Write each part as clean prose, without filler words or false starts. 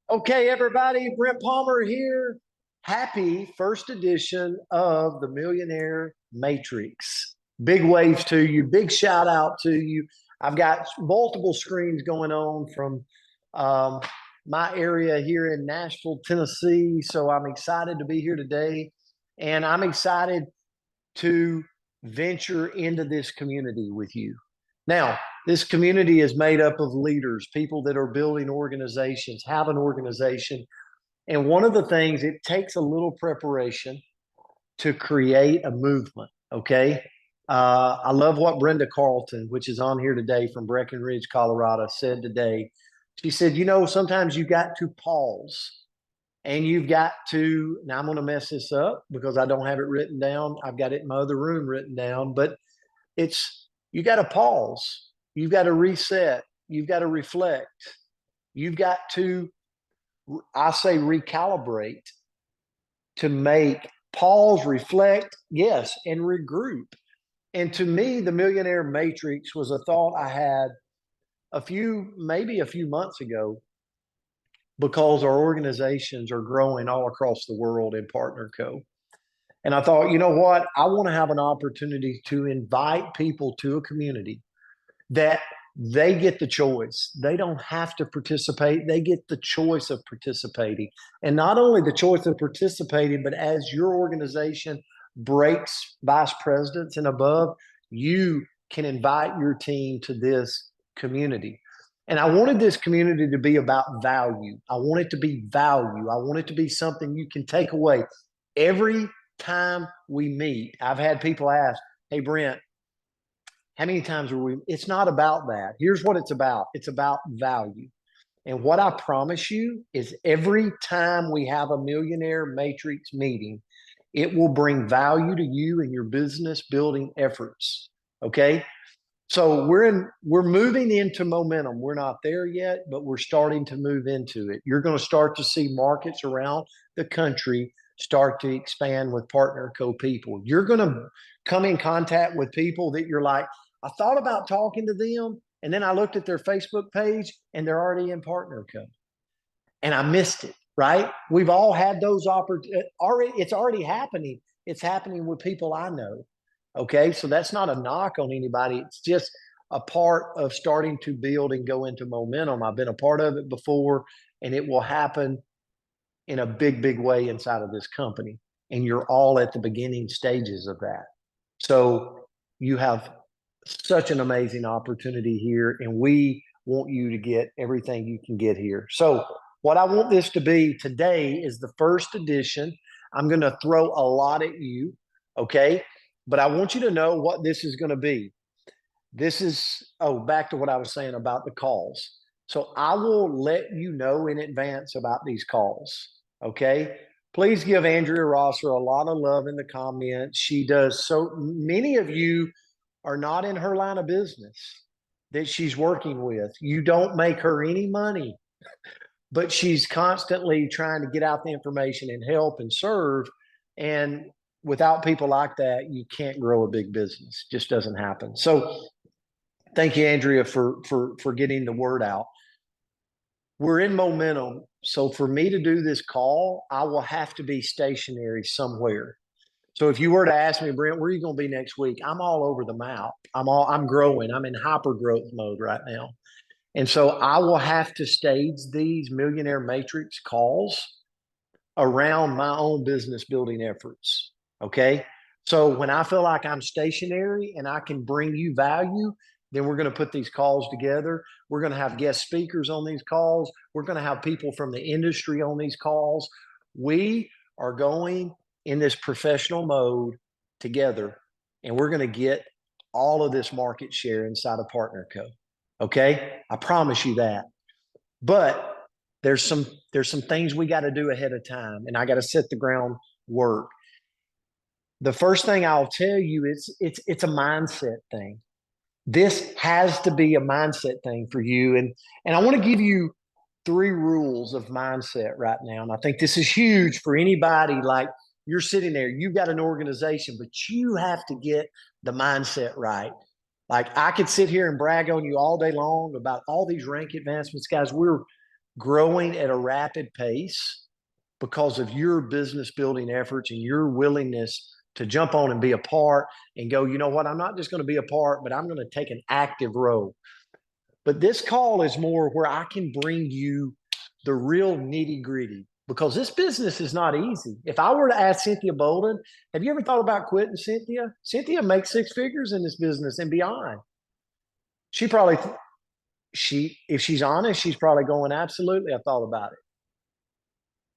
Okay, everybody, Brent Palmer here. Happy first edition of the Millionaire Matrix. Big waves to you, big shout out to you. I've got multiple screens going on from um, my area here in Nashville, Tennessee. So I'm excited to be here today. And I'm excited to venture into this community with you. Now, this community is made up of leaders, people that are building organizations, have an organization. And one of the things, it takes a little preparation to create a movement. Okay. I love what Brenda Carlton, which is on here today from Breckenridge, Colorado, said today. She said, sometimes you got to pause and you've got to, now I'm going to mess this up because I don't have it written down. I've got it in my other room written down, but you got to pause. You've got to reset. You've got to reflect. You've got to, I say, recalibrate to make pause, reflect, yes, and regroup. And to me, the Millionaire Matrix was a thought I had maybe a few months ago because our organizations are growing all across the world in Partner Co. And I thought, you know what? I want to have an opportunity to invite people to a community that they get the choice. They don't have to participate. They get the choice of participating. And not only the choice of participating, but as your organization breaks vice presidents and above, you can invite your team to this community. And I wanted this community to be about value. I want it to be value. I want it to be something you can take away. Every time we meet, I've had people ask, hey, Brent, how many times are we? It's not about that. Here's what it's about. It's about value. And what I promise you is every time we have a Millionaire Matrix meeting, it will bring value to you and your business building efforts. Okay. So we're moving into momentum. We're not there yet, but we're starting to move into it. You're going to start to see markets around the country start to expand with Partner Co people. You're going to come in contact with people that you're like, I thought about talking to them, and then I looked at their Facebook page and they're already in Partner Co. And I missed it, right? We've all had those opportunities. It's already happening. It's happening with people I know. Okay, so that's not a knock on anybody. It's just a part of starting to build and go into momentum. I've been a part of it before, and it will happen in a big, big way inside of this company. And you're all at the beginning stages of that. So you have such an amazing opportunity here, and we want you to get everything you can get here. So what I want this to be today is the first edition. I'm going to throw a lot at you, okay? But I want you to know what this is going to be. This is, back to what I was saying about the calls. So I will let you know in advance about these calls, okay? Please give Andrea Rosser a lot of love in the comments. She does so many of you are not in her line of business that she's working with. You don't make her any money, but she's constantly trying to get out the information and help and serve. And without people like that, you can't grow a big business. It just doesn't happen. So thank you, Andrea, for getting the word out. We're in momentum. So for me to do this call, I will have to be stationary somewhere. So if you were to ask me, Brent, where are you going to be next week? I'm all over the map. I'm growing. I'm in hyper growth mode right now. And so I will have to stage these Millionaire Matrix calls around my own business building efforts. Okay. So when I feel like I'm stationary and I can bring you value, then we're going to put these calls together. We're going to have guest speakers on these calls. We're going to have people from the industry on these calls. We are going in this professional mode together, and we're going to get all of this market share inside of Partner Co. Okay. I promise you that. But there's some things we got to do ahead of time, and I got to set the groundwork. The first thing I'll tell you is it's a mindset thing. This has to be a mindset thing for you. And I want to give you 3 rules of mindset right now. And I think this is huge for anybody. Like, you're sitting there, you've got an organization, but you have to get the mindset right. Like, I could sit here and brag on you all day long about all these rank advancements, guys. growing at a rapid pace because of your business building efforts and your willingness to jump on and be a part and go, you know what, I'm not just going to be a part, but I'm going to take an active role. But this call is more where I can bring you the real nitty gritty, because this business is not easy. If I were to ask Cynthia Bolden, have you ever thought about quitting, Cynthia? Cynthia makes 6 figures in this business and beyond. She probably, if she's honest, she's probably going, absolutely, I thought about it.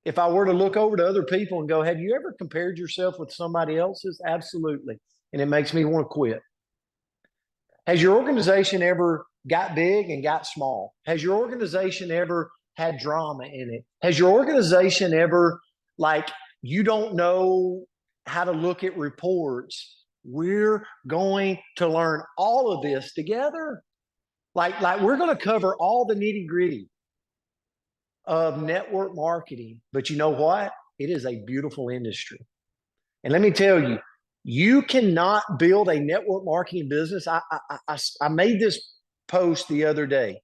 If I were to look over to other people and go, have you ever compared yourself with somebody else's? Absolutely. And it makes me want to quit. Has your organization ever got big and got small? Has your organization ever had drama in it? Has your organization ever, like, you don't know how to look at reports? We're going to learn all of this together. Like we're going to cover all the nitty gritty of network marketing. But you know what? It is a beautiful industry. And let me tell you, you cannot build a network marketing business. I made this post the other day.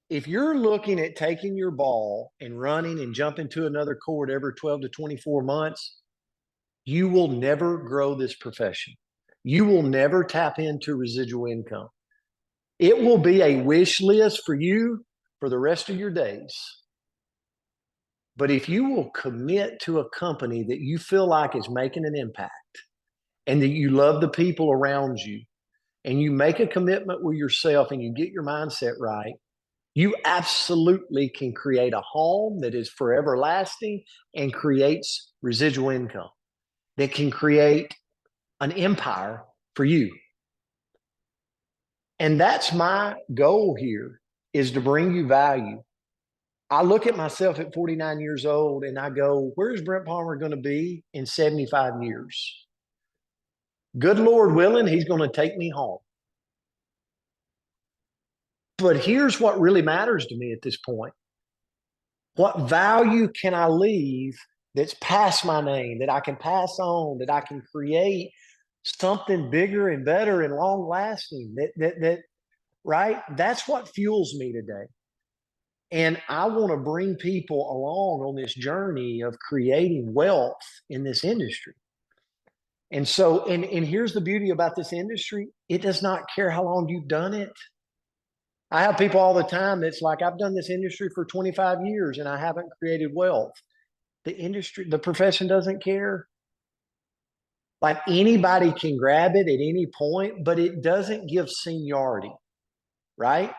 If you're looking at taking your ball and running and jumping to another court every 12 to 24 months, you will never grow this profession. You will never tap into residual income. It will be a wish list for you for the rest of your days. But if you will commit to a company that you feel like is making an impact and that you love the people around you and you make a commitment with yourself and you get your mindset right, you absolutely can create a home that is forever lasting and creates residual income that can create an empire for you. And that's my goal here, is to bring you value. I look at myself at 49 years old and I go, where's Brent Palmer going to be in 75 years? Good Lord willing, he's going to take me home. But here's what really matters to me at this point. What value can I leave that's past my name, that I can pass on, that I can create something bigger and better and long lasting? Right? That's what fuels me today. And I want to bring people along on this journey of creating wealth in this industry. And so, and here's the beauty about this industry. It does not care how long you've done it. I have people all the time that's like, I've done this industry for 25 years and I haven't created wealth. The industry, the profession doesn't care. Like, anybody can grab it at any point, but it doesn't give seniority, right?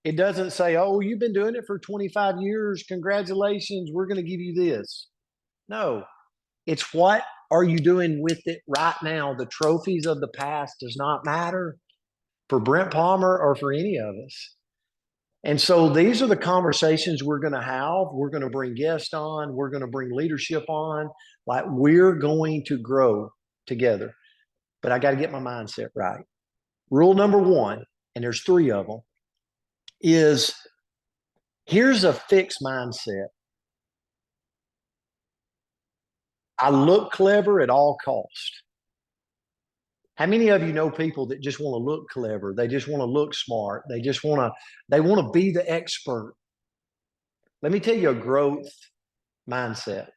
It doesn't say, oh, you've been doing it for 25 years. Congratulations. We're going to give you this. No, it's what are you doing with it right now? The trophies of the past does not matter for Brent Palmer or for any of us. And so these are the conversations we're going to have. We're going to bring guests on. We're going to bring leadership on. Like, we're going to grow together. But I got to get my mindset right. Rule number 1, and there's 3 of them, is here's a fixed mindset. I look clever at all costs. How many of you know people that just want to look clever? They just want to look smart. They want to be the expert. Let me tell you a growth mindset.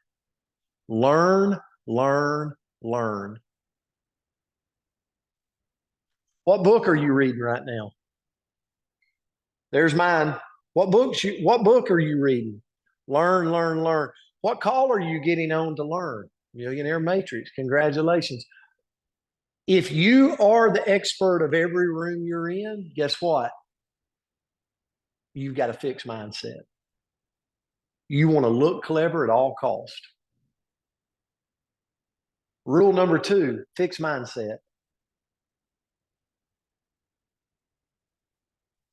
Learn, learn, learn. What book are you reading right now? There's mine. What book are you reading? Learn, learn, learn. What call are you getting on to learn? Millionaire Matrix. Congratulations. If you are the expert of every room you're in, guess what? You've got a fixed mindset. You want to look clever at all costs. Rule number 2, fixed mindset.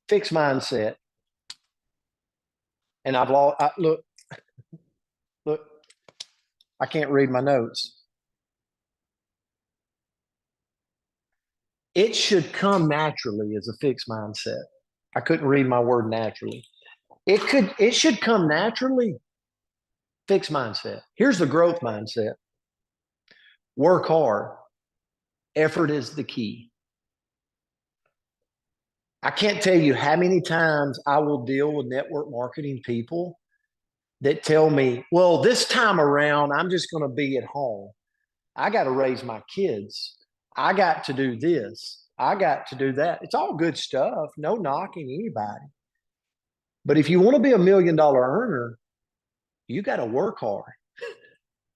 Fixed mindset. And look, I can't read my notes. It should come naturally as a fixed mindset. I couldn't read my word naturally. It should come naturally. Fixed mindset. Here's the growth mindset. Work hard. Effort is the key. I can't tell you how many times I will deal with network marketing people that tell me, well, this time around, I'm just going to be at home. I got to raise my kids. I got to do this. I got to do that. It's all good stuff. No knocking anybody. But if you want to be $1 million earner, you got to work hard.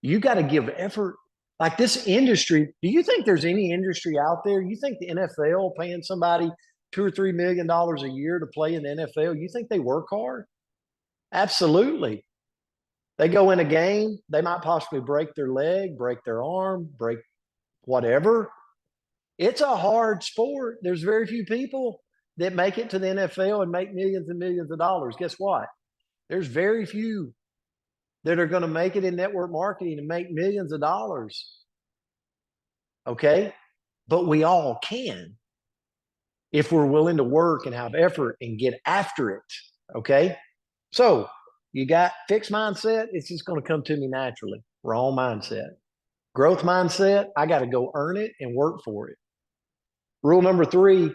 You got to give effort. Like this industry, do you think there's any industry out there? You think the NFL paying somebody $2 or $3 million a year to play in the NFL? You think they work hard? Absolutely. They go in a game, they might possibly break their leg, break their arm, break whatever. It's a hard sport. There's very few people that make it to the NFL and make millions and millions of dollars. Guess what? There's very few that are going to make it in network marketing and make millions of dollars. Okay. But we all can if we're willing to work and have effort and get after it. Okay. So you got fixed mindset, it's just going to come to me naturally. Wrong mindset. Growth mindset, I got to go earn it and work for it. Rule number 3,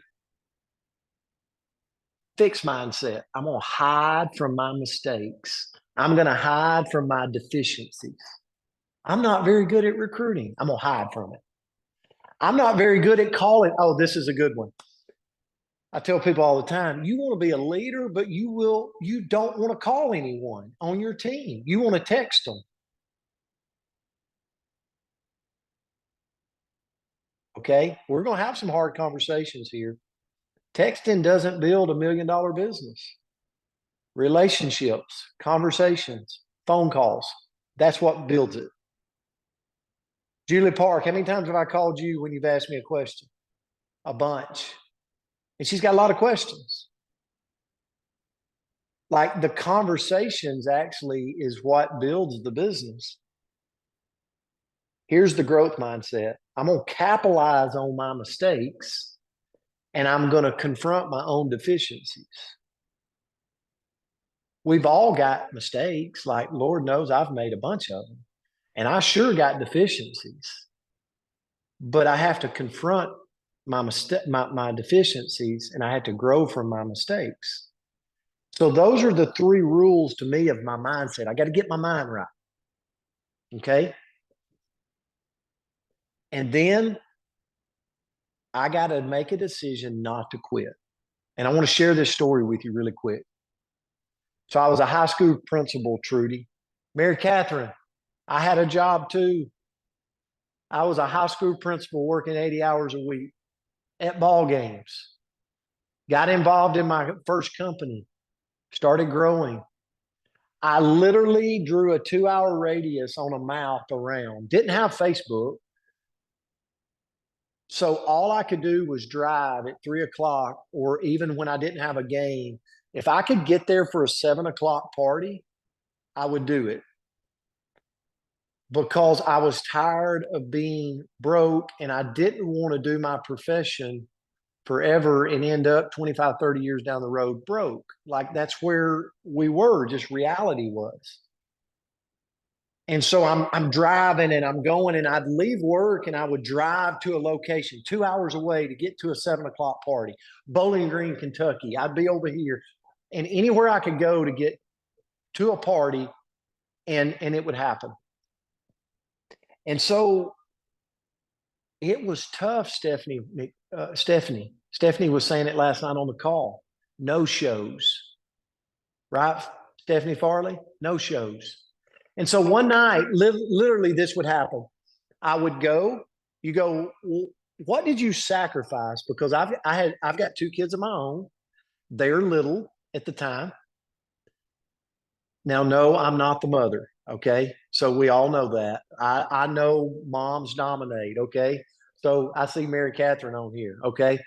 fixed mindset. I'm going to hide from my mistakes. I'm going to hide from my deficiencies. I'm not very good at recruiting. I'm going to hide from it. I'm not very good at calling. Oh, this is a good one. I tell people all the time, you want to be a leader, but you don't want to call anyone on your team. You want to text them. Okay. We're going to have some hard conversations here. Texting doesn't build $1 million business. Relationships, conversations, phone calls. That's what builds it. Julie Park, how many times have I called you when you've asked me a question? A bunch. And she's got a lot of questions. Like the conversations actually is what builds the business. Here's the growth mindset. I'm going to capitalize on my mistakes and I'm going to confront my own deficiencies. We've all got mistakes. Like Lord knows I've made a bunch of them. And I sure got deficiencies. But I have to confront my deficiencies and I have to grow from my mistakes. So those are the 3 rules to me of my mindset. I got to get my mind right. Okay. And then I got to make a decision not to quit. And I want to share this story with you really quick. So I was a high school principal, Trudy. Mary Catherine, I had a job too. I was a high school principal working 80 hours a week at ball games. Got involved in my first company, started growing. I literally drew a 2-hour radius on a map around. Didn't have Facebook. So all I could do was drive at 3 o'clock, or even when I didn't have a game. If I could get there for a 7 o'clock party, I would do it because I was tired of being broke and I didn't want to do my profession forever and end up 25, 30 years down the road broke. Like that's where we were, just reality was. And so I'm driving and I'm going and I'd leave work and I would drive to a location 2 hours away to get to a 7 o'clock party, Bowling Green, Kentucky. I'd be over here and anywhere I could go to get to a party and it would happen. And so it was tough, Stephanie. Stephanie was saying it last night on the call. No shows, right? Stephanie Farley, no shows. And so one night, literally this would happen. I would go, you go, well, what did you sacrifice? Because I've got 2 kids of my own. They're little at the time. Now, no, I'm not the mother. Okay. So we all know that. I know moms dominate. Okay. So I see Mary Catherine on here. Okay.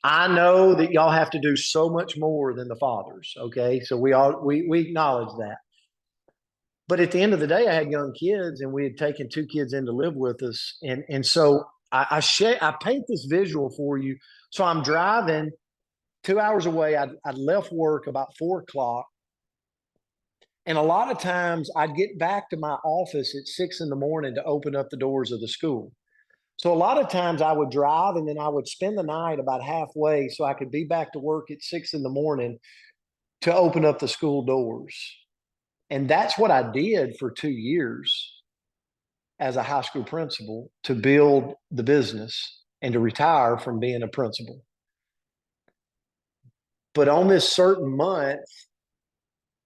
I know that y'all have to do so much more than the fathers. Okay. So we acknowledge that. But at the end of the day, I had young kids and we had taken 2 kids in to live with us. And so I paint this visual for you. So I'm driving 2 hours away. I'd left work about 4 o'clock. And a lot of times I'd get back to my office at 6 in the morning to open up the doors of the school. So a lot of times I would drive and then I would spend the night about halfway so I could be back to work at 6 in the morning to open up the school doors. And that's what I did for 2 years as a high school principal to build the business and to retire from being a principal. But on this certain month,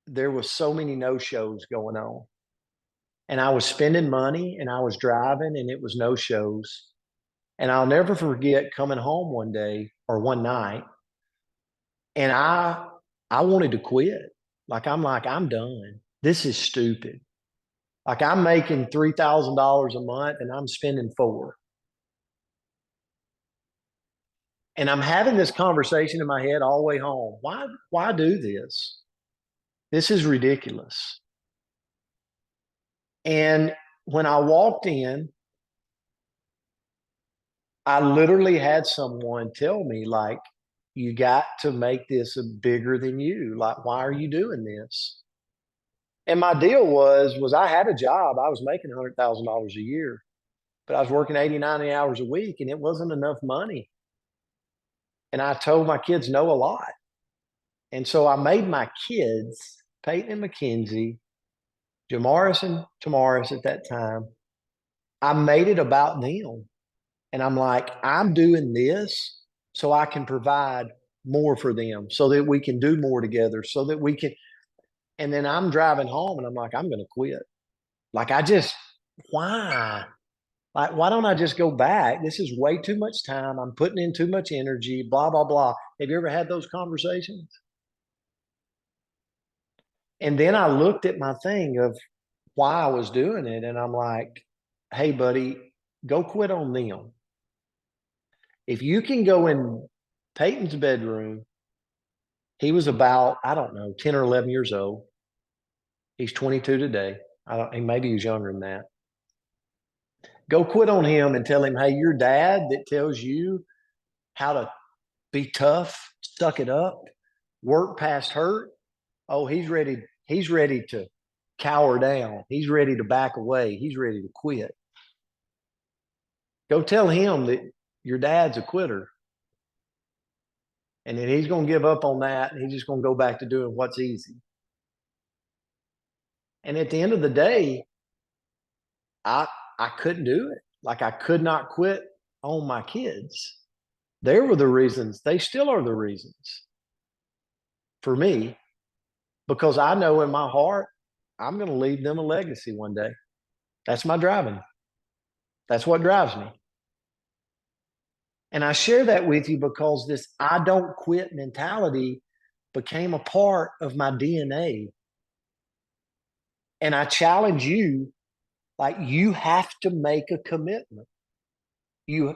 there was so many no-shows going on. And I was spending money and I was driving and it was no-shows. And I'll never forget coming home one day or one night and I wanted to quit. I'm done. This is stupid. Like I'm making $3,000 a month and I'm spending four. And I'm having this conversation in my head all the way home. Why do this? This is ridiculous. And when I walked in, I literally had someone tell me, like, you got to make this bigger than you. Like, why are you doing this? And my deal was I had a job. I was making $100,000 a year, but I was working 80, 90 hours a week and it wasn't enough money. And I told my kids no a lot. And so I made my kids, Peyton and Mackenzie, Jamaris and Tamaris at that time, I made it about them. And I'm like, I'm doing this so I can provide more for them, so that we can do more together, so that we can. And then I'm driving home and I'm like, I'm going to quit. Like, why? Like, why don't I just go back? This is way too much time. I'm putting in too much energy, blah, blah, blah. Have you ever had those conversations? And then I looked at my thing of why I was doing it. And I'm like, hey, buddy, go quit on them. If you can go in Peyton's bedroom, he was about, I don't know, 10 or 11 years old. He's 22 today. Maybe he's younger than that. Go quit on him and tell him, hey, your dad that tells you how to be tough, suck it up, work past hurt. Oh, he's ready to cower down. He's ready to back away. He's ready to quit. Go tell him that your dad's a quitter. And then he's going to give up on that. And he's just going to go back to doing what's easy. And at the end of the day, I couldn't do it. Like, I could not quit on my kids. They were the reasons. They still are the reasons for me, because I know in my heart, I'm going to leave them a legacy one day. That's my driving. That's what drives me. And I share that with you because this I don't quit mentality became a part of my DNA. And I challenge you, like, you have to make a commitment. You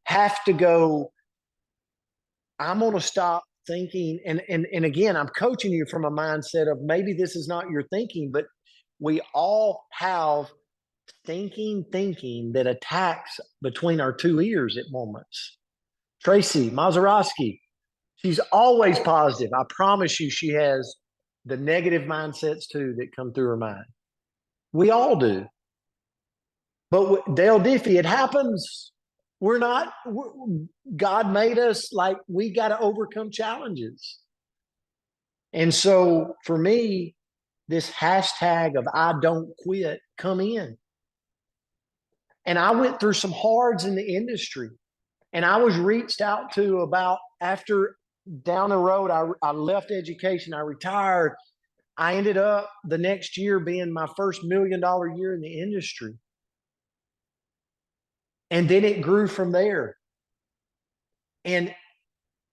have to go, I'm going to stop thinking. And again, I'm coaching you from a mindset of maybe this is not your thinking, but we all have thinking that attacks between our two ears at moments. Tracy Mazeroski, she's always positive. I promise you, she has the negative mindsets too that come through her mind. We all do. But Dale Diffie, it happens. God made us, like, we got to overcome challenges. And so for me, this hashtag of I don't quit come in. And I went through some hards in the industry. And I was reached out to about after down the road, I left education, I retired. I ended up the next year being my first $1 million year in the industry. And then it grew from there. And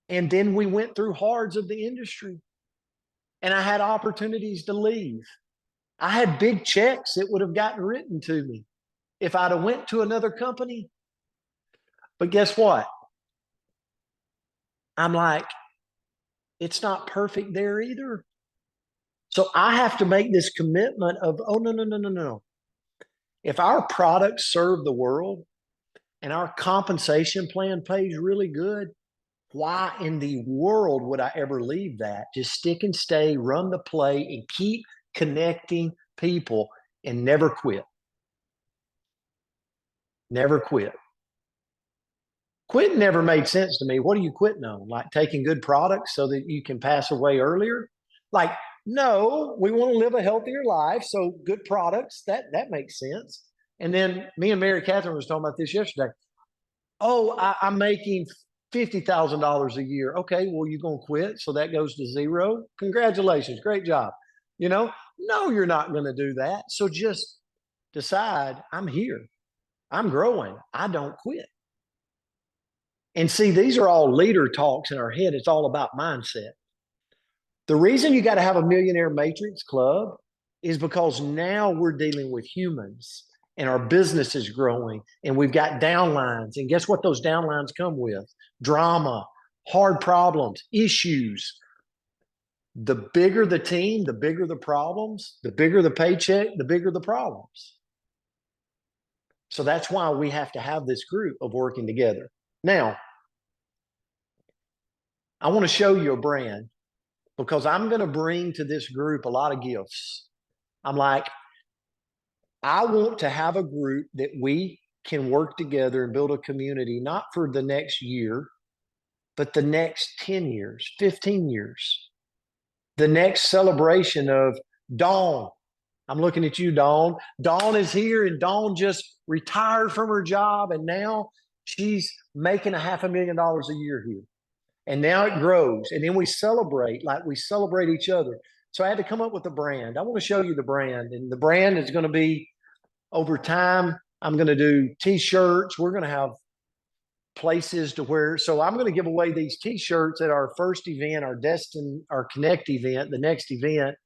then we went through hards of the industry. And I had opportunities to leave. I had big checks that would have gotten written to me if I'd have went to another company. But guess what? I'm like, it's not perfect there either. So I have to make this commitment of, oh, no. If our products serve the world and our compensation plan pays really good, why in the world would I ever leave that? Just stick and stay, run the play, and keep connecting people and never quit. Never quit. Quitting never made sense to me. What are you quitting on? Like taking good products so that you can pass away earlier? Like, no, we want to live a healthier life. So good products, that makes sense. And then me and Mary Catherine was talking about this yesterday. Oh, I'm making $50,000 a year. Okay, well, you're going to quit. So that goes to zero. Congratulations. Great job. You know, no, you're not going to do that. So just decide I'm here. I'm growing. I don't quit. And see, these are all leader talks in our head. It's all about mindset. The reason you got to have a Millionaire Matrix Club is because now we're dealing with humans and our business is growing and we've got downlines. And guess what those downlines come with? Drama, hard problems, issues. The bigger the team, the bigger the problems, the bigger the paycheck, the bigger the problems. So that's why we have to have this group of working together. Now, I want to show you a brand because I'm going to bring to this group a lot of gifts. I'm like, I want to have a group that we can work together and build a community, not for the next year, but the next 10 years, 15 years, the next celebration of Dawn. I'm looking at you, Dawn. Dawn is here, and Dawn just retired from her job, and now she's making $500,000 a year here. And now it grows. And then we celebrate like we celebrate each other. So I had to come up with a brand. I want to show you the brand. And the brand is going to be over time. I'm going to do t-shirts. We're going to have places to wear. So I'm going to give away these t-shirts at our first event, our Connect event, the next event.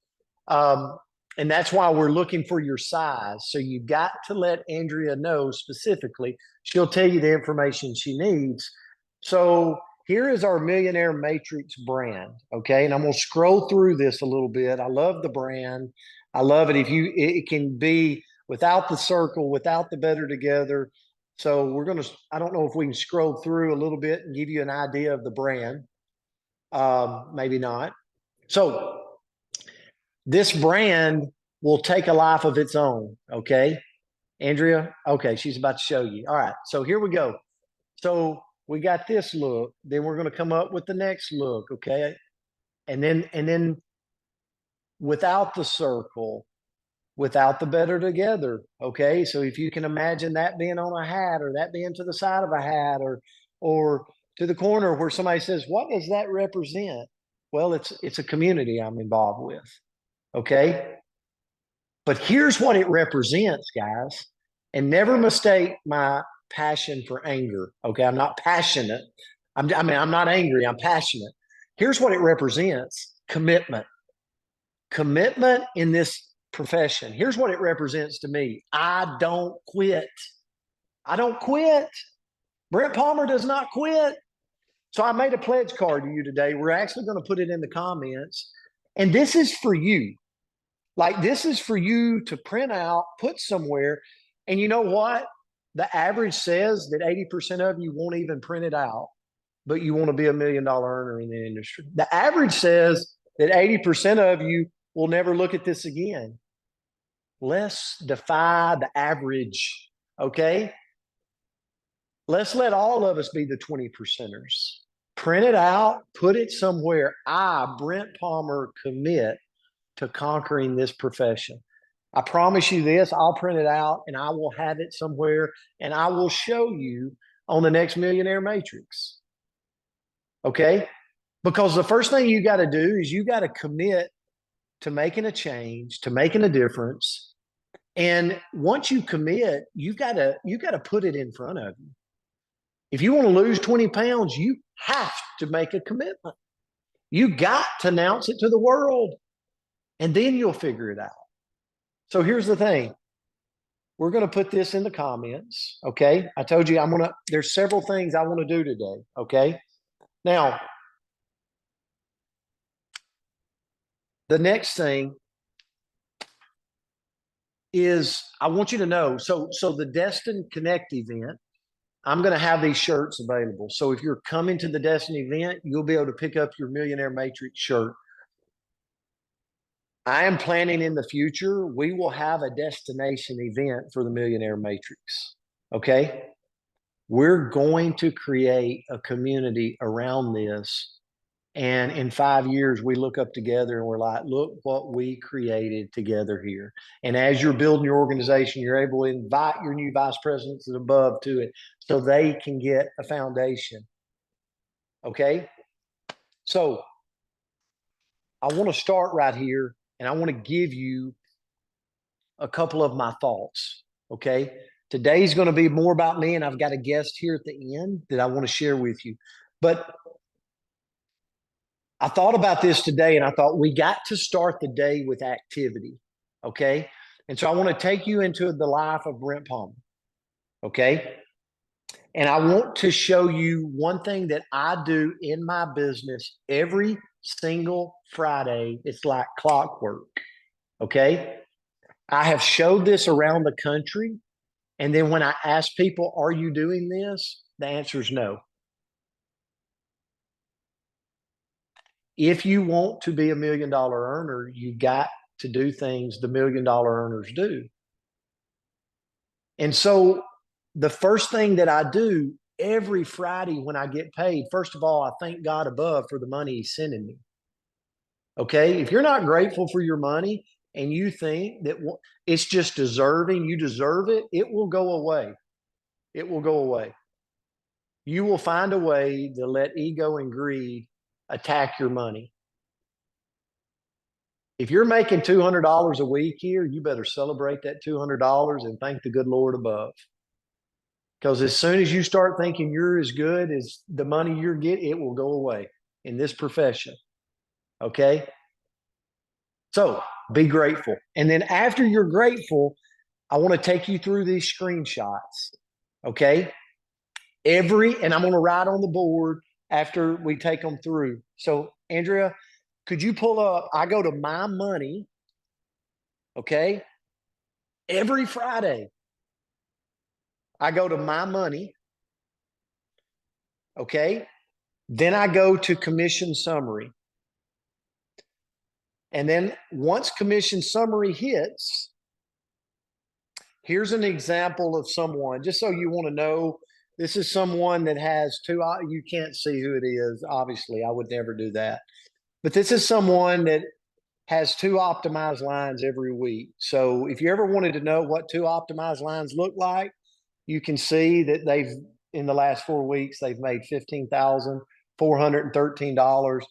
And that's why we're looking for your size. So you got to let Andrea know specifically. She'll tell you the information she needs. So here is our Millionaire Matrix brand. Okay. And I'm going to scroll through this a little bit. I love the brand. I love it. It can be without the circle, without the better together. So I don't know if we can scroll through a little bit and give you an idea of the brand. Maybe not. So this brand will take a life of its own. Okay. Andrea. Okay. She's about to show you. All right. So here we go. So we got this look, then we're going to come up with the next look. Okay. And then without the circle, without the better together. Okay. So if you can imagine that being on a hat or that being to the side of a hat or to the corner where somebody says, what does that represent? Well, it's a community I'm involved with. Okay. But here's what it represents, guys. And never mistake my passion for anger. Okay. I'm not passionate. I'm not angry. I'm passionate. Here's what it represents: commitment. Commitment in this profession. Here's what it represents to me: I don't quit. I don't quit. Brent Palmer does not quit. So I made a pledge card to you today. We're actually going to put it in the comments. And this is for you. Like, this is for you to print out, put somewhere. And you know what? The average says that 80% of you won't even print it out, but you want to be $1 million earner in the industry. The average says that 80% of you will never look at this again. Let's defy the average, okay? Let's let all of us be the 20 percenters. Print it out, put it somewhere. I, Brent Palmer, commit to conquering this profession. I promise you this, I'll print it out and I will have it somewhere and I will show you on the next Millionaire Matrix. Okay? Because the first thing you got to do is you got to commit to making a change, to making a difference. And once you commit, you got to put it in front of you. If you want to lose 20 pounds, you have to make a commitment. You got to announce it to the world, and then you'll figure it out. So here's the thing. We're going to put this in the comments. Okay. I told you there's several things I want to do today. Okay. Now, the next thing is I want you to know. So the Destin Connect event, I'm going to have these shirts available. So if you're coming to the Destin event, you'll be able to pick up your Millionaire Matrix shirt. I am planning in the future, we will have a destination event for the Millionaire Matrix. Okay. We're going to create a community around this. And in 5 years, we look up together and we're like, look what we created together here. And as you're building your organization, you're able to invite your new vice presidents and above to it so they can get a foundation. Okay? So I want to start right here and I want to give you a couple of my thoughts. Okay? Today's going to be more about me, and I've got a guest here at the end that I want to share with you. But I thought about this today and I thought we got to start the day with activity. Okay. And so I want to take you into the life of Brent Palmer. Okay. And I want to show you one thing that I do in my business every single Friday. It's like clockwork. Okay. I have showed this around the country. And then when I ask people, are you doing this? The answer is no. If you want to be $1 million earner, you got to do things the $1 million earners do. And so the first thing that I do every Friday when I get paid, first of all, I thank God above for the money he's sending me. Okay. If you're not grateful for your money and you think that it's just deserving, you deserve it, it will go away. It will go away. You will find a way to let ego and greed attack your money. If you're making $200 a week here, you better celebrate that $200 and thank the good Lord above. Because as soon as you start thinking you're as good as the money you're getting, it will go away in this profession. Okay? So be grateful. And then after you're grateful, I want to take you through these screenshots. Okay? And I'm going to write on the board after we take them through. So, Andrea, could you pull up? I go to my money, okay? Every Friday, I go to my money, okay? Then I go to commission summary. And then once commission summary hits, here's an example of someone, just so you want to know, this is someone that has two, you can't see who it is, obviously, I would never do that. But this is someone that has 2 optimized lines every week. So if you ever wanted to know what 2 optimized lines look like, you can see that they've, in the last 4 weeks, they've made $15,413.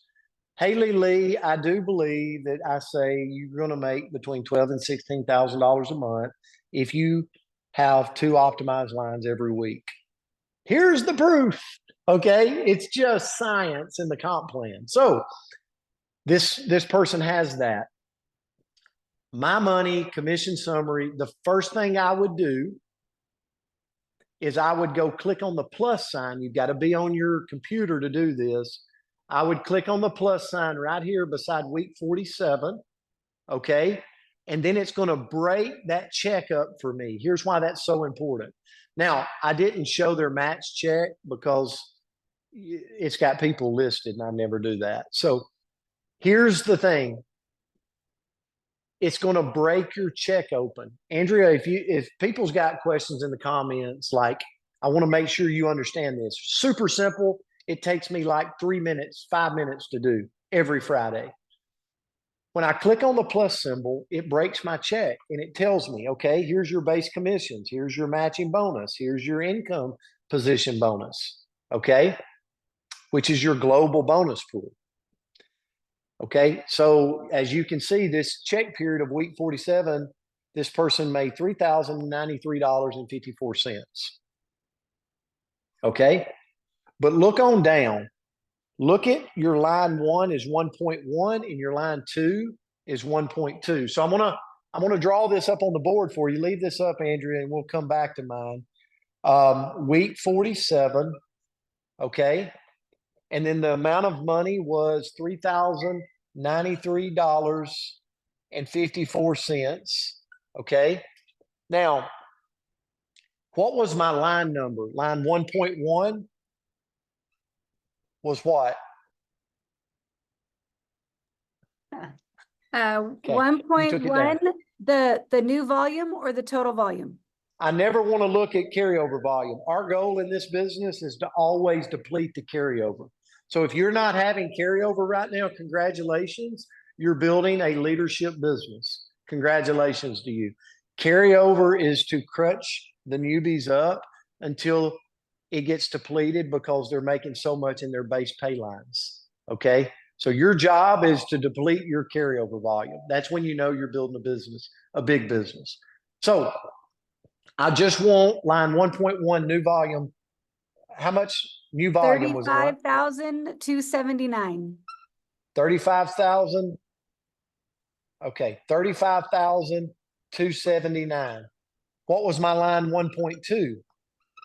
Haley Lee, I do believe that I say you're going to make between $12,000 and $16,000 a month if you have 2 optimized lines every week. Here's the proof. Okay. It's just science in the comp plan. So this person has that. My money, commission summary. The first thing I would do is I would go click on the plus sign. You've got to be on your computer to do this. I would click on the plus sign right here beside week 47. Okay. And then it's going to break that check up for me. Here's why that's so important. Now, I didn't show their match check because it's got people listed and I never do that. So here's the thing. It's going to break your check open. Andrea, if people's got questions in the comments, like, I want to make sure you understand this. Super simple. It takes me like 3 minutes, 5 minutes to do every Friday. When I click on the plus symbol, it breaks my check and it tells me, okay, here's your base commissions. Here's your matching bonus. Here's your income position bonus. Okay. Which is your global bonus pool. Okay, so as you can see, this check period of week 47, this person made $3,093.54. Okay, but look on down. Look at your line 1 is 1.1 and your line 2 is 1.2. So I'm gonna draw this up on the board for you. Leave this up, Andrea, and we'll come back to mine. Week 47, okay. And then the amount of money was $3,093.54. Okay. Now, what was my line number? Line 1.1 was what? Okay. 1.1, the new volume or the total volume? I never want to look at carryover volume. Our goal in this business is to always deplete the carryover. So if you're not having carryover right now, congratulations. You're building a leadership business. Congratulations to you. Carryover is to crutch the newbies up until it gets depleted because they're making so much in their base pay lines. Okay. So your job is to deplete your carryover volume. That's when you know you're building a business, a big business. So I just want line 1.1 new volume. How much new volume was it? 35,279. 35,000. Okay, 35,279. What was my line 1.2?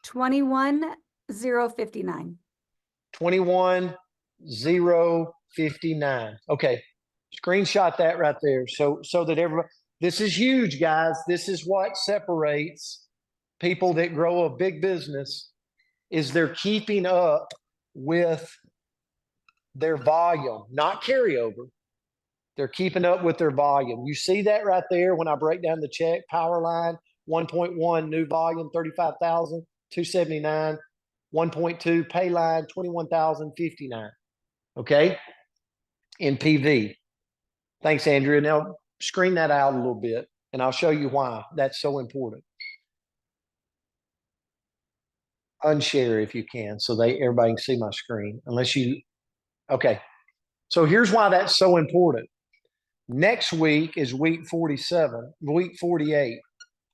21,059. 21,059. Okay, screenshot that right there. So that everybody, this is huge, guys. This is what separates people that grow a big business, is they're keeping up with their volume, not carryover. They're keeping up with their volume. You see that right there when I break down the check, power line, 1.1 new volume, 35,279, 1.2 pay line, 21,059. Okay, in PV. Thanks, Andrea. Now screen that out a little bit, and I'll show you why that's so important. Unshare if you can, so everybody can see my screen. Unless you, okay. So here's why that's so important. Next week is week 47, week 48.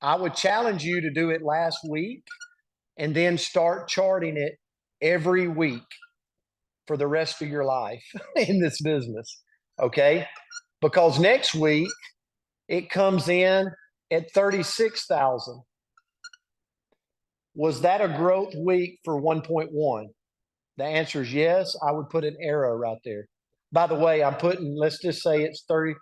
I would challenge you to do it last week and then start charting it every week for the rest of your life in this business. Okay. Because next week it comes in at 36,000. Was that a growth week for 1.1? The answer is yes. I would put an arrow right there. By the way, I'm putting, let's just say it's 30.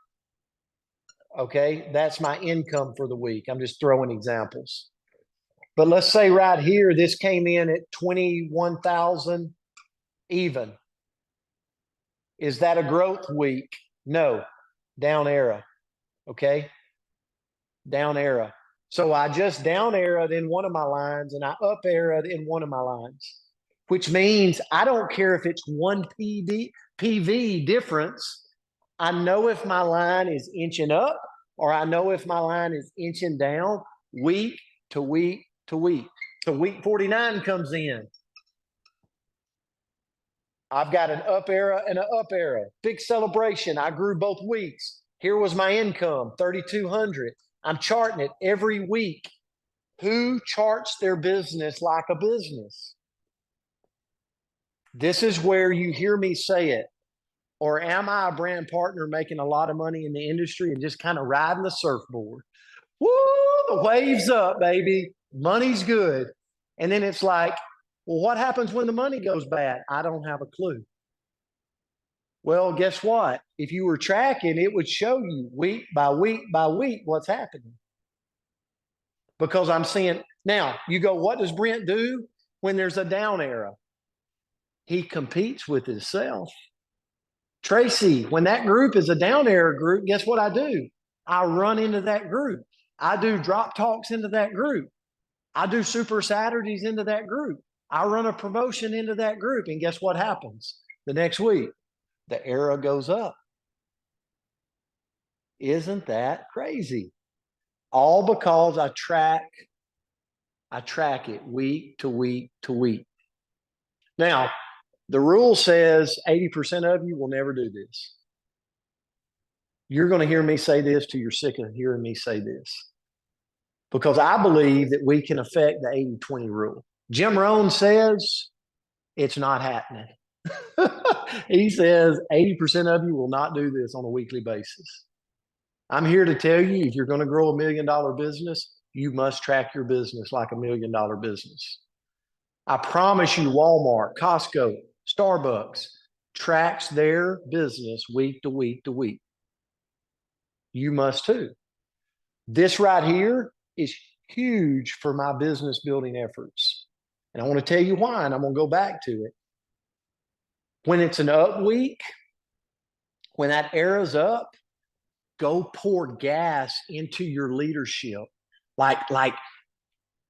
Okay, that's my income for the week. I'm just throwing examples. But let's say right here, this came in at 21,000 even. Is that a growth week? No. Down arrow. Okay, down arrow. So I just down arrowed in one of my lines and I up arrowed in one of my lines, which means I don't care if it's one PV difference. I know if my line is inching up or I know if my line is inching down week to week to week. So week 49 comes in. I've got an up arrow and an up arrow. Big celebration. I grew both weeks. Here was my income, 3,200. I'm charting it every week. Who charts their business like a business? This is where you hear me say it. Or am I a brand partner making a lot of money in the industry and just kind of riding the surfboard? Woo, the waves up, baby. Money's good. And then it's like, well, what happens when the money goes bad? I don't have a clue. Well, guess what? If you were tracking, it would show you week by week by week what's happening. Because I'm seeing, now you go, what does Brent do when there's a down arrow? He competes with himself. Tracy, when that group is a down arrow group, guess what I do? I run into that group. I do drop talks into that group. I do Super Saturdays into that group. I run a promotion into that group. And guess what happens? The next week, the arrow goes up. Isn't that crazy? All because I track it week to week to week. Now, the rule says 80% of you will never do this. You're going to hear me say this till you're sick of hearing me say this. Because I believe that we can affect the 80-20 rule. Jim Rohn says it's not happening. He says 80% of you will not do this on a weekly basis. I'm here to tell you, if you're going to grow $1 million business, you must track your business like $1 million business. I promise you, Walmart, Costco, Starbucks tracks their business week to week to week. You must too. This right here is huge for my business building efforts. And I want to tell you why, and I'm going to go back to it. When it's an up week, when that arrow's up, go pour gas into your leadership. Like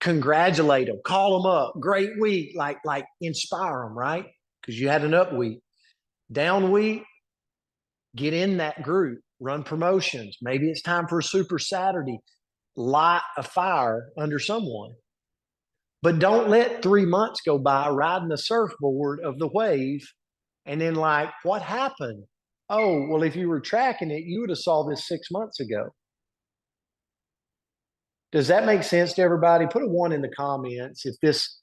congratulate them, call them up, great week, like inspire them, right? Because you had an up week. Down week, get in that group, run promotions. Maybe it's time for a super Saturday, light a fire under someone. But don't let 3 months go by riding the surfboard of the wave and then like, what happened? Oh, well, if you were tracking it, you would have saw this 6 months ago. Does that make sense to everybody? Put a 1 in the comments if this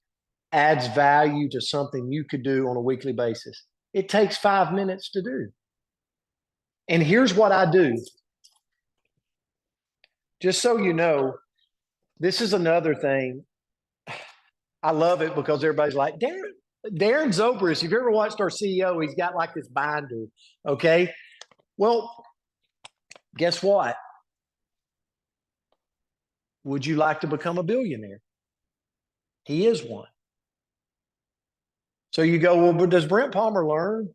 adds value to something you could do on a weekly basis. It takes 5 minutes to do. And here's what I do. Just so you know, this is another thing. I love it because everybody's like, Darren Zobrist, if you ever watched our CEO, he's got like this binder, okay? Well, guess what? Would you like to become a billionaire? He is one. So you go, well, but does Brent Palmer learn?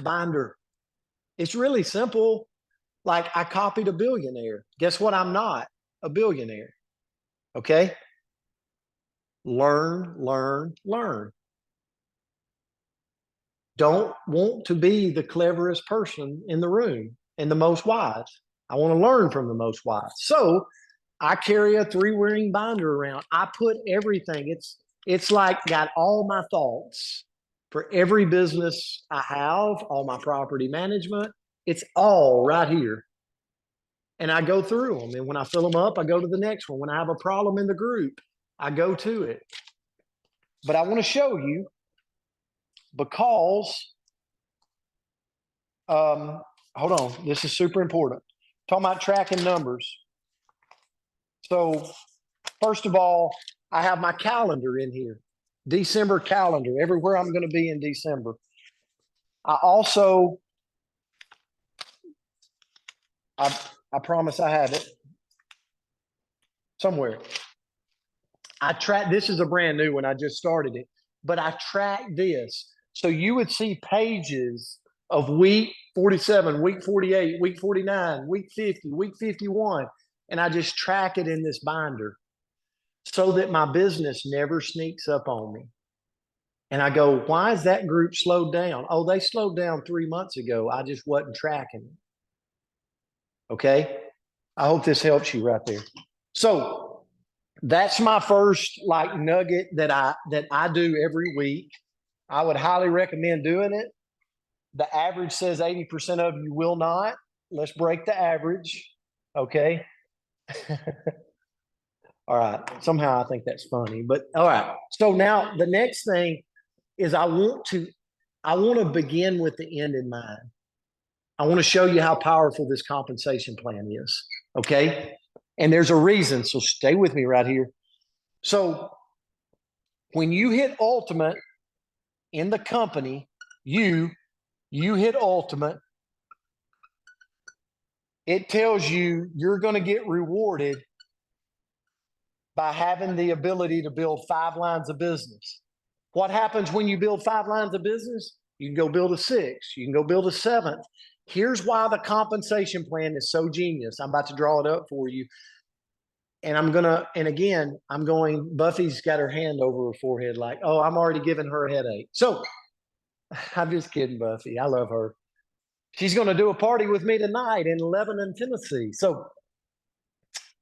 Binder. It's really simple. Like I copied a billionaire. Guess what? I'm not a billionaire. Okay? Learn, learn, learn. Don't want to be the cleverest person in the room and the most wise. I want to learn from the most wise. So I carry a 3-ring binder around. I put everything. It's like got all my thoughts for every business I have, all my property management. It's all right here. And I go through them. And when I fill them up, I go to the next one. When I have a problem in the group, I go to it. But I want to show you because, hold on, this is super important. Talking about tracking numbers. So first of all, I have my calendar in here, December calendar, everywhere I'm going to be in December. I also, I promise I have it somewhere. I track, this is a brand new one. I just started it, but I track this. So you would see pages of week 47, week 48, week 49, week 50, week 51. And I just track it in this binder so that my business never sneaks up on me. And I go, why is that group slowed down? Oh, they slowed down 3 months ago. I just wasn't tracking it. Okay. I hope this helps you right there. So that's my first like nugget that I do every week. I would highly recommend doing it. The average says 80% of you will not. Let's break the average. Okay. All right. Somehow I think that's funny, but all right. So now the next thing is I want to begin with the end in mind. I want to show you how powerful this compensation plan is. Okay. And there's a reason. So stay with me right here. So when you hit ultimate in the company, you hit ultimate, it tells you you're going to get rewarded by having the ability to build 5 lines of business. What happens when you build 5 lines of business? You can go build a 6th. You can go build a 7th. Here's why the compensation plan is so genius. I'm about to draw it up for you. And I'm going, Buffy's got her hand over her forehead like, oh, I'm already giving her a headache. So I'm just kidding, Buffy. I love her. She's going to do a party with me tonight in Lebanon, Tennessee. So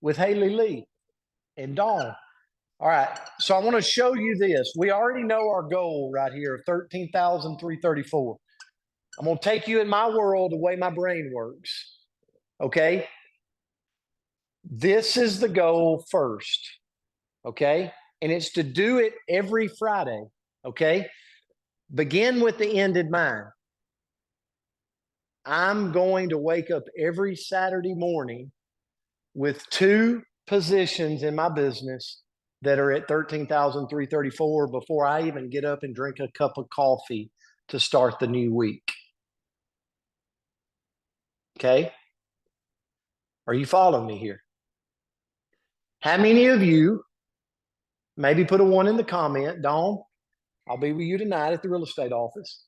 with Haley Lee and Dawn. All right. So I want to show you this. We already know our goal right here, 13,334. I'm going to take you in my world the way my brain works. Okay. This is the goal first. Okay. And it's to do it every Friday. Okay. Begin with the end in mind. I'm going to wake up every Saturday morning with 2 positions in my business that are at 13,334 before I even get up and drink a cup of coffee to start the new week. Okay? Are you following me here? How many of you, maybe put a 1 in the comment, Dawn, I'll be with you tonight at the real estate office.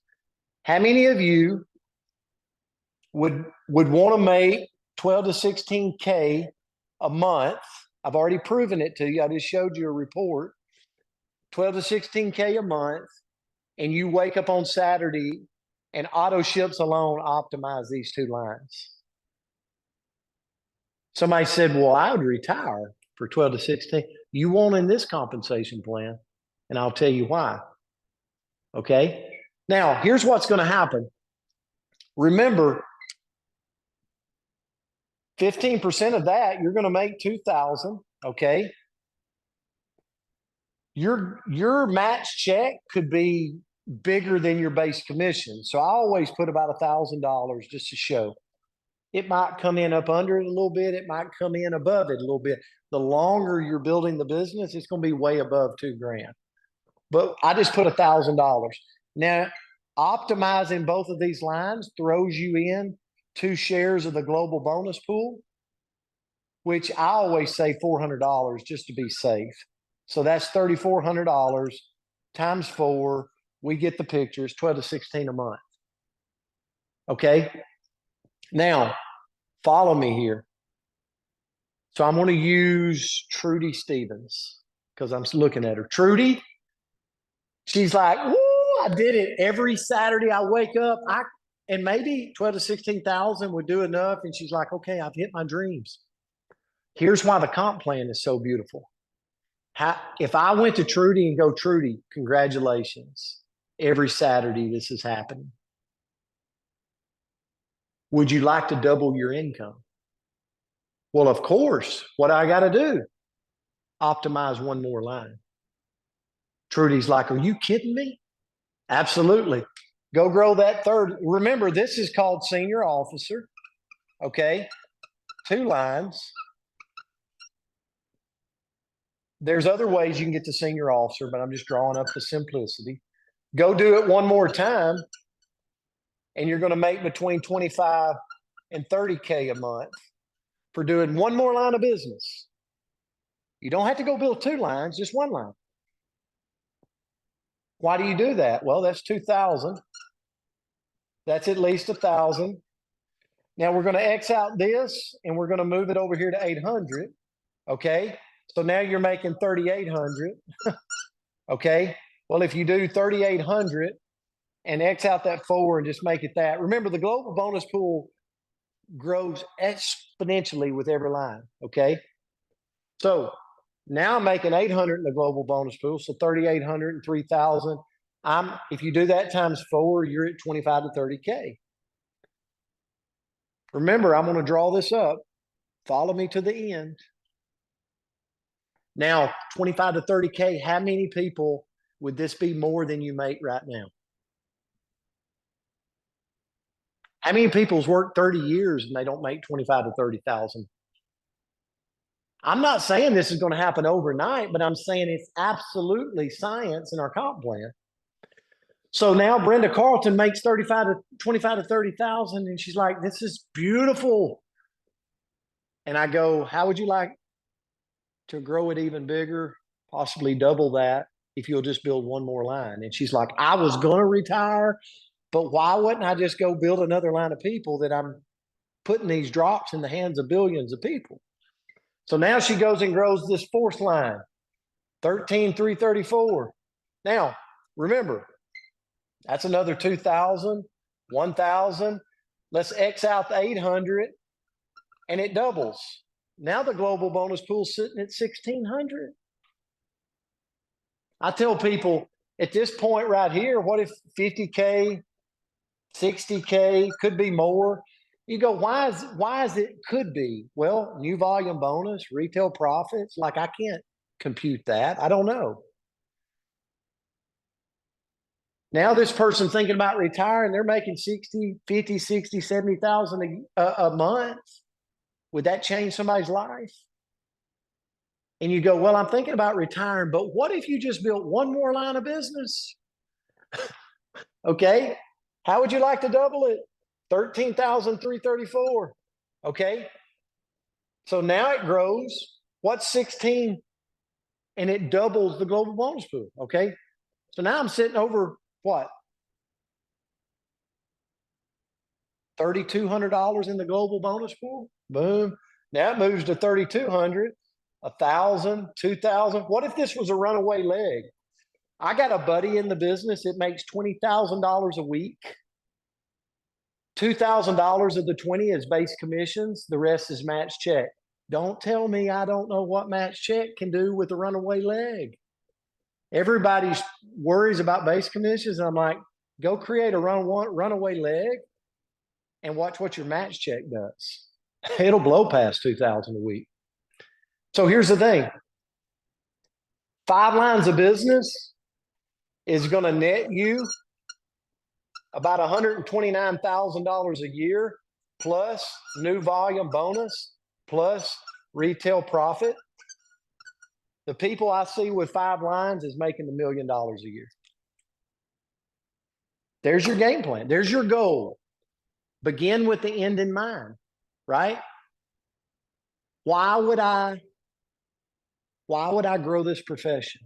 How many of you would want to make 12 to 16K a month. I've already proven it to you. I just showed you a report. 12 to 16K a month. And you wake up on Saturday and auto ships alone optimize these two lines. Somebody said, well, I would retire for 12 to 16. You won't in this compensation plan. And I'll tell you why. Okay. Now, here's what's going to happen. Remember, 15% of that, you're going to make 2,000. Okay. Your match check could be bigger than your base commission. So I always put about $1,000 just to show. It might come in up under it a little bit. It might come in above it a little bit. The longer you're building the business, it's going to be way above $2,000. But I just put $1,000. Now, optimizing both of these lines throws you in 2 shares of the global bonus pool, which I always say $400 just to be safe. So that's $3,400 times 4. We get the pictures, 12 to 16 a month. Okay. Now, follow me here. So I'm going to use Trudy Stevens because I'm looking at her. Trudy, she's like, woo, I did it every Saturday. I wake up, and maybe 12 to 16,000 would do enough. And she's like, okay, I've hit my dreams. Here's why the comp plan is so beautiful. If I went to Trudy and go, Trudy, congratulations. Every Saturday this is happening. Would you like to double your income? Well, of course. What I got to do? Optimize one more line. Trudy's like, are you kidding me? Absolutely. Go grow that third. Remember, this is called senior officer. Okay. 2 lines. There's other ways you can get to senior officer, but I'm just drawing up the simplicity. Go do it one more time, and you're going to make between 25 and 30K a month for doing one more line of business. You don't have to go build 2 lines, just 1 line. Why do you do that? Well, that's 2,000. That's at least 1,000. Now we're going to X out this, and we're going to move it over here to 800. Okay. So now you're making 3,800. Okay. Well, if you do 3,800 and X out that 4 and just make it that, remember the global bonus pool grows exponentially with every line. Okay. So now I'm making 800 in the global bonus pool. So 3,800 and 3,000. If you do that times 4, you're at 25 to 30K. Remember, I'm going to draw this up. Follow me to the end. Now, 25 to 30K, how many people would this be more than you make right now? How many people's worked 30 years and they don't make 25 to 30,000? I'm not saying this is going to happen overnight, but I'm saying it's absolutely science in our comp plan. So now Brenda Carlton makes 25 to 30,000, and she's like, this is beautiful. And I go, how would you like to grow it even bigger, possibly double that if you'll just build one more line? And she's like, I was going to retire, but why wouldn't I just go build another line of people that I'm putting these drops in the hands of billions of people? So now she goes and grows this 4th line, 13,334. Now, remember, that's another 2,000, 1,000. Let's X out the 800, and it doubles. Now the global bonus pool's sitting at 1,600. I tell people at this point right here, what if 50K, 60K, could be more? You go, why is it could be? Well, new volume bonus, retail profits. Like, I can't compute that. I don't know. Now this person thinking about retiring, they're making 60, 50, 60, 70,000 a month. Would that change somebody's life? And you go, well, I'm thinking about retiring, but what if you just built one more line of business? Okay. How would you like to double it? 13,334. Okay. So now it grows. What's 16? And it doubles the global bonus pool. Okay. So now I'm sitting over what? $3,200 in the global bonus pool. Boom. Now it moves to 3,200, 1,000, 2,000. What if this was a runaway leg? I got a buddy in the business that makes $20,000 a week. $2,000 of the 20 is base commissions. The rest is match check. Don't tell me I don't know what match check can do with a runaway leg. Everybody worries about base commissions. And I'm like, go create a runaway leg and watch what your match check does. It'll blow past 2,000 a week. So here's the thing. 5 lines of business is going to net you about $129,000 a year, plus new volume bonus, plus retail profit. The people I see with 5 lines is making $1 million a year. There's your game plan. There's your goal. Begin with the end in mind, right? Why would I grow this profession?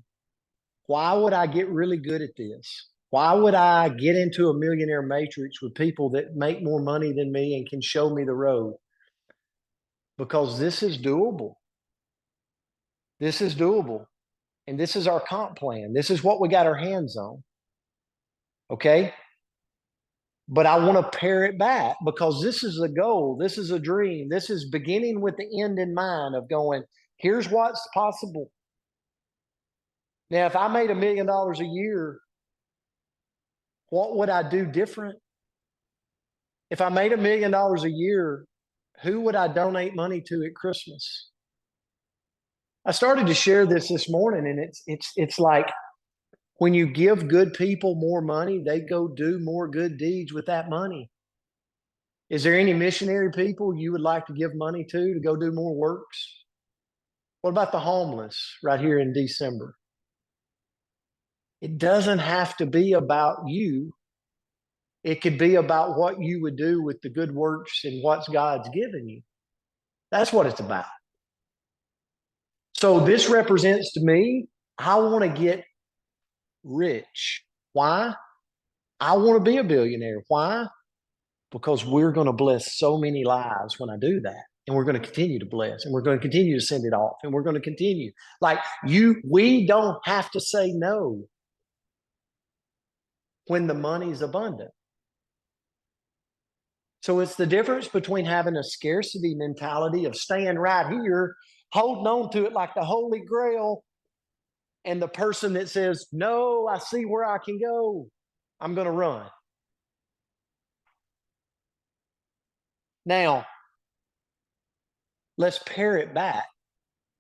Why would I get really good at this? Why would I get into a millionaire matrix with people that make more money than me and can show me the road? Because this is doable. This is doable. And this is our comp plan. This is what we got our hands on. Okay? But I want to pare it back because this is a goal. This is a dream. This is beginning with the end in mind of going, here's what's possible. Now, if I made $1 million a year, what would I do different? If I made $1 million a year, who would I donate money to at Christmas? I started to share this morning, and it's like when you give good people more money, they go do more good deeds with that money. Is there any missionary people you would like to give money to go do more works? What about the homeless right here in December? It doesn't have to be about you. It could be about what you would do with the good works and what God's given you. That's what it's about. So this represents to me, I want to get rich. Why? I want to be a billionaire. Why? Because we're going to bless so many lives when I do that. And we're going to continue to bless, and we're going to continue to send it off, and we're going to continue. Like we don't have to say no when the money's abundant. So it's the difference between having a scarcity mentality of staying right here, holding on to it like the Holy Grail, and the person that says, no, I see where I can go. I'm going to run. Now, let's pare it back.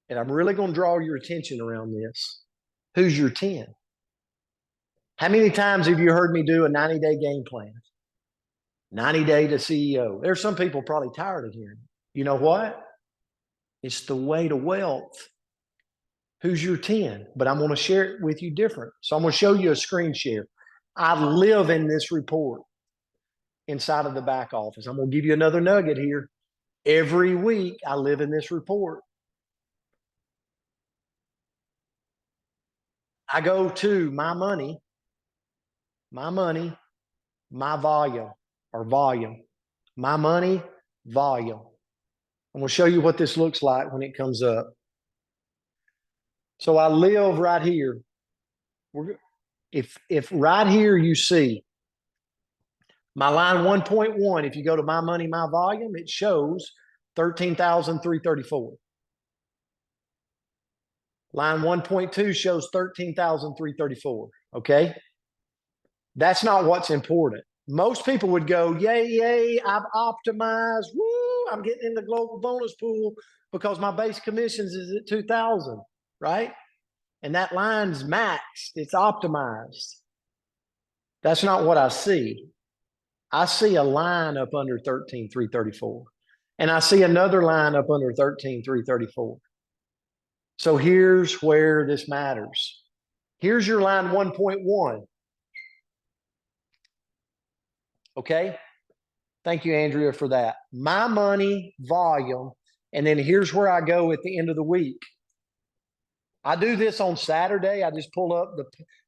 And I'm really going to draw your attention around this. Who's your 10? How many times have you heard me do a 90-day game plan? 90-day to CEO. There's some people probably tired of hearing it. You know what? It's the way to wealth. Who's your 10? But I'm going to share it with you different. So I'm going to show you a screen share. I live in this report inside of the back office. I'm going to give you another nugget here. Every week, I live in this report. I go to my money, my volume, or volume. My money, volume. I'm going to show you what this looks like when it comes up. So I live right here. If right here you see my line 1.1, if you go to my money, my volume, it shows 13,334. Line 1.2 shows 13,334. Okay. That's not what's important. Most people would go, yay, I've optimized. Woo, I'm getting in the global bonus pool because my base commissions is at 2,000, right? And that line's maxed. It's optimized. That's not what I see. I see a line up under 13,334. And I see another line up under 13,334. So here's where this matters. Here's your line 1.1. Okay. Thank you, Andrea, for that. My money, volume. And then here's where I go at the end of the week. I do this on Saturday. I just pull up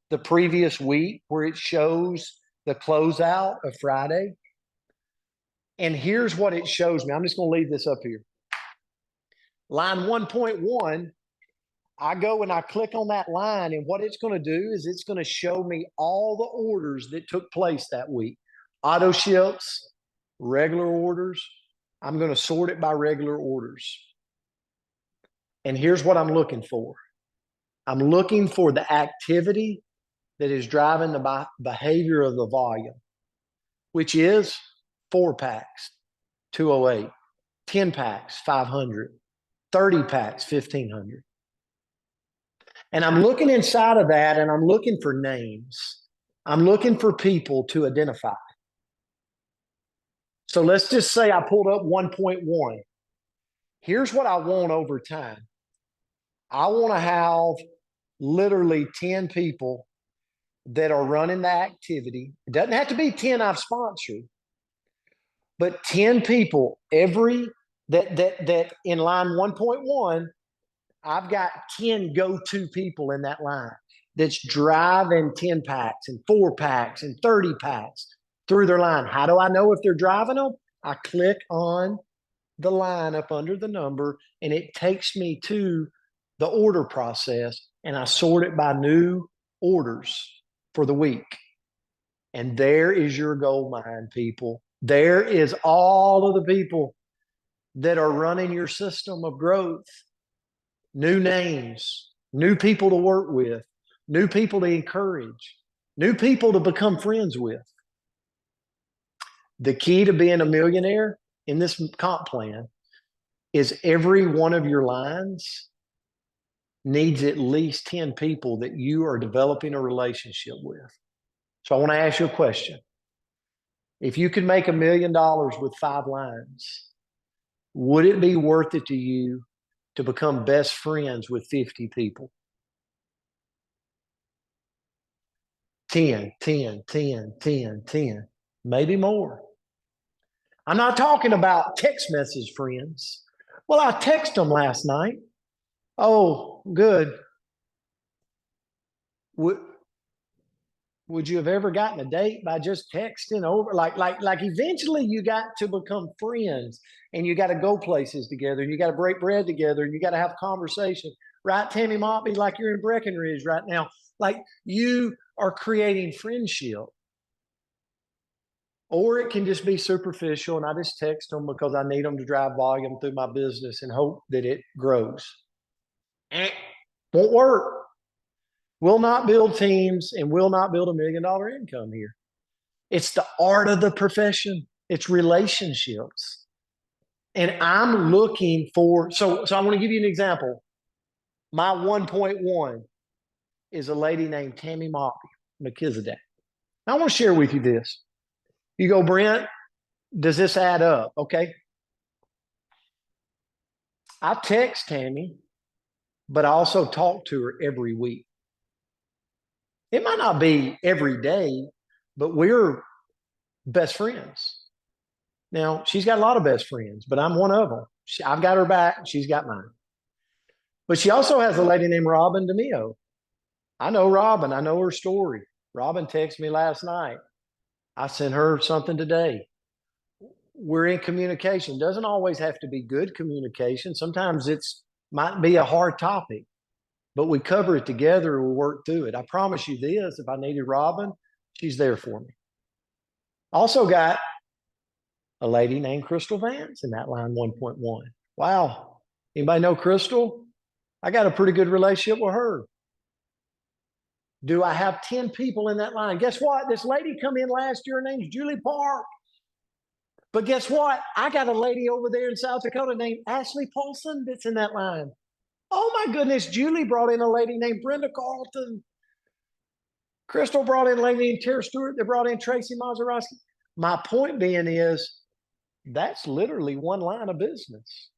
the previous week where it shows the closeout of Friday. And here's what it shows me. I'm just going to leave this up here. Line 1.1, I go and I click on that line, and what it's going to do is it's going to show me all the orders that took place that week. Auto ships, regular orders. I'm going to sort it by regular orders. And here's what I'm looking for. I'm looking for the activity that is driving the behavior of the volume, which is 4-packs, 208, 10-packs, 500, 30-packs, 1,500. And I'm looking inside of that, and I'm looking for names. I'm looking for people to identify. So let's just say I pulled up 1.1. Here's what I want over time. I want to have literally 10 people that are running the activity. It doesn't have to be 10 I've sponsored, but 10 people that in line 1.1, I've got 10 go-to people in that line that's driving 10-packs and 4-packs and 30-packs through their line. How do I know if they're driving them? I click on the line up under the number, and it takes me to the order process, and I sort it by new orders for the week. And there is your gold mine, people. There is all of the people that are running your system of growth. New names, new people to work with, new people to encourage, new people to become friends with. The key to being a millionaire in this comp plan is every one of your lines needs at least 10 people that you are developing a relationship with. So I want to ask you a question. If you could make $1 million with 5 lines, would it be worth it to you to become best friends with 50 people? 10, 10, 10, 10, 10, maybe more. I'm not talking about text message friends. Well, I texted them last night. Oh, good. Would you have ever gotten a date by just texting over? Like eventually you got to become friends, and you got to go places together, and you got to break bread together, and you got to have conversation. Right, Tammy Motley, like you're in Breckenridge right now. Like you are creating friendship. Or it can just be superficial, and I just text them because I need them to drive volume through my business and hope that it grows. Won't work. Will not build teams and will not build $1 million income here. It's the art of the profession. It's relationships. And I'm looking for, so I want to give you an example. My 1.1 is a lady named Tammy Motley Melchizedek. I want to share with you this. You go, Brent, does this add up? Okay. I text Tammy, but I also talk to her every week. It might not be every day, but we're best friends. Now, she's got a lot of best friends, but I'm one of them. I've got her back. She's got mine. But she also has a lady named Robin DeMio. I know Robin. I know her story. Robin texted me last night. I sent her something today. We're in communication. Doesn't always have to be good communication. Sometimes it's might be a hard topic, but we cover it together and we work through it. I promise you this, if I needed Robin, she's there for me. Also got a lady named Crystal Vance in that line 1.1. Wow. Anybody know Crystal? I got a pretty good relationship with her. Do I have 10 people in that line? Guess what? This lady come in last year. Her name's Julie Park. But guess what? I got a lady over there in South Dakota named Ashley Paulson that's in that line. Oh my goodness, Julie brought in a lady named Brenda Carlton. Crystal brought in a lady named Tara Stewart. They brought in Tracy Mazeroski. My point being is that's literally one line of business.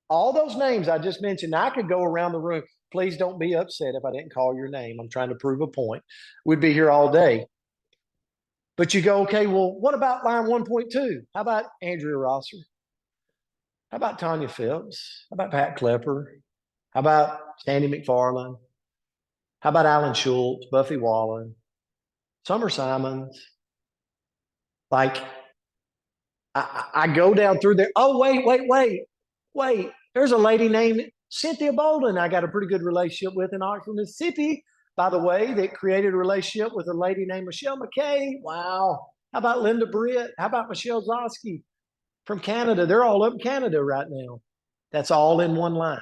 All those names I just mentioned, I could go around the room. Please don't be upset if I didn't call your name. I'm trying to prove a point. We'd be here all day. But you go, okay, well, what about line 1.2? How about Andrea Rosser? How about Tanya Phillips? How about Pat Klepper? How about Sandy McFarland? How about Alan Schultz, Buffy Wallen, Summer Simons? Like, I go down through there. Oh, wait. There's a lady named Cynthia Bolden I got a pretty good relationship with in Oxford, Mississippi, by the way, that created a relationship with a lady named Michelle McKay. Wow. How about Linda Britt? How about Michelle Zosky from Canada? They're all up in Canada right now. That's all in one line.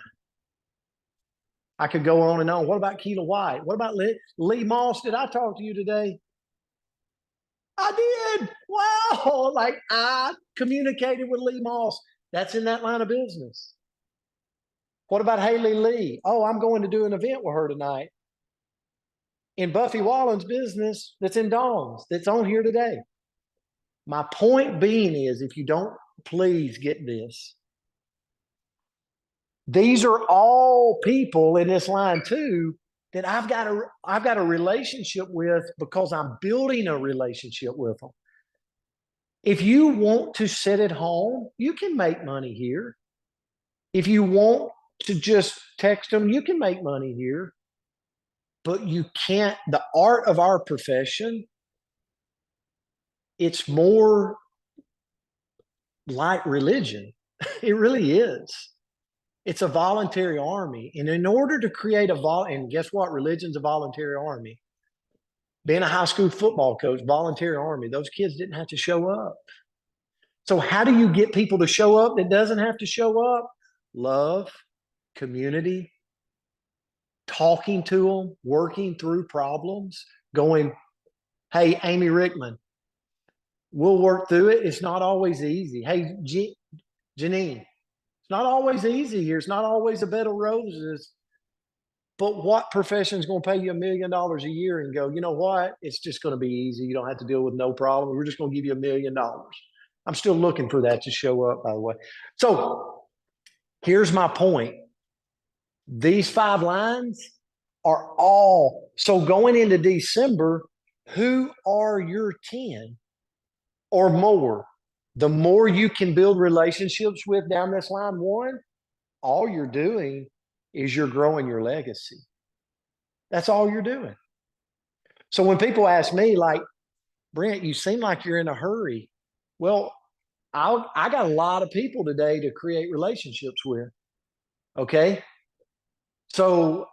I could go on and on. What about Keela White? What about Lee Moss? Did I talk to you today? I did. Wow. Like I communicated with Lee Moss. That's in that line of business. What about Haley Lee? Oh, I'm going to do an event with her tonight in Buffy Wallen's business that's in Dawn's, that's on here today. My point being is, if you don't, please get this. These are all people in this line too that I've got a relationship with because I'm building a relationship with them. If you want to sit at home, you can make money here. If you want to just text them, you can make money here. But you can't, the art of our profession, it's more like religion. It really is. It's a voluntary army. And in order to create and guess what? Religion's a voluntary army. Being a high school football coach, voluntary army, those kids didn't have to show up. So how do you get people to show up that doesn't have to show up? Love, community, talking to them, working through problems, going, hey, Amy Rickman, we'll work through it. It's not always easy. Hey, Janine, it's not always easy here. It's not always a bed of roses. But what profession is going to pay you $1 million a year and go, you know what? It's just going to be easy. You don't have to deal with no problem. We're just going to give you $1 million. I'm still looking for that to show up, by the way. So here's my point. These 5 lines are all, so going into December, who are your 10 or more? The more you can build relationships with down this line 1, all you're doing is you're growing your legacy. That's all you're doing. So when people ask me, like, Brent, you seem like you're in a hurry. Well, I got a lot of people today to create relationships with. Okay. So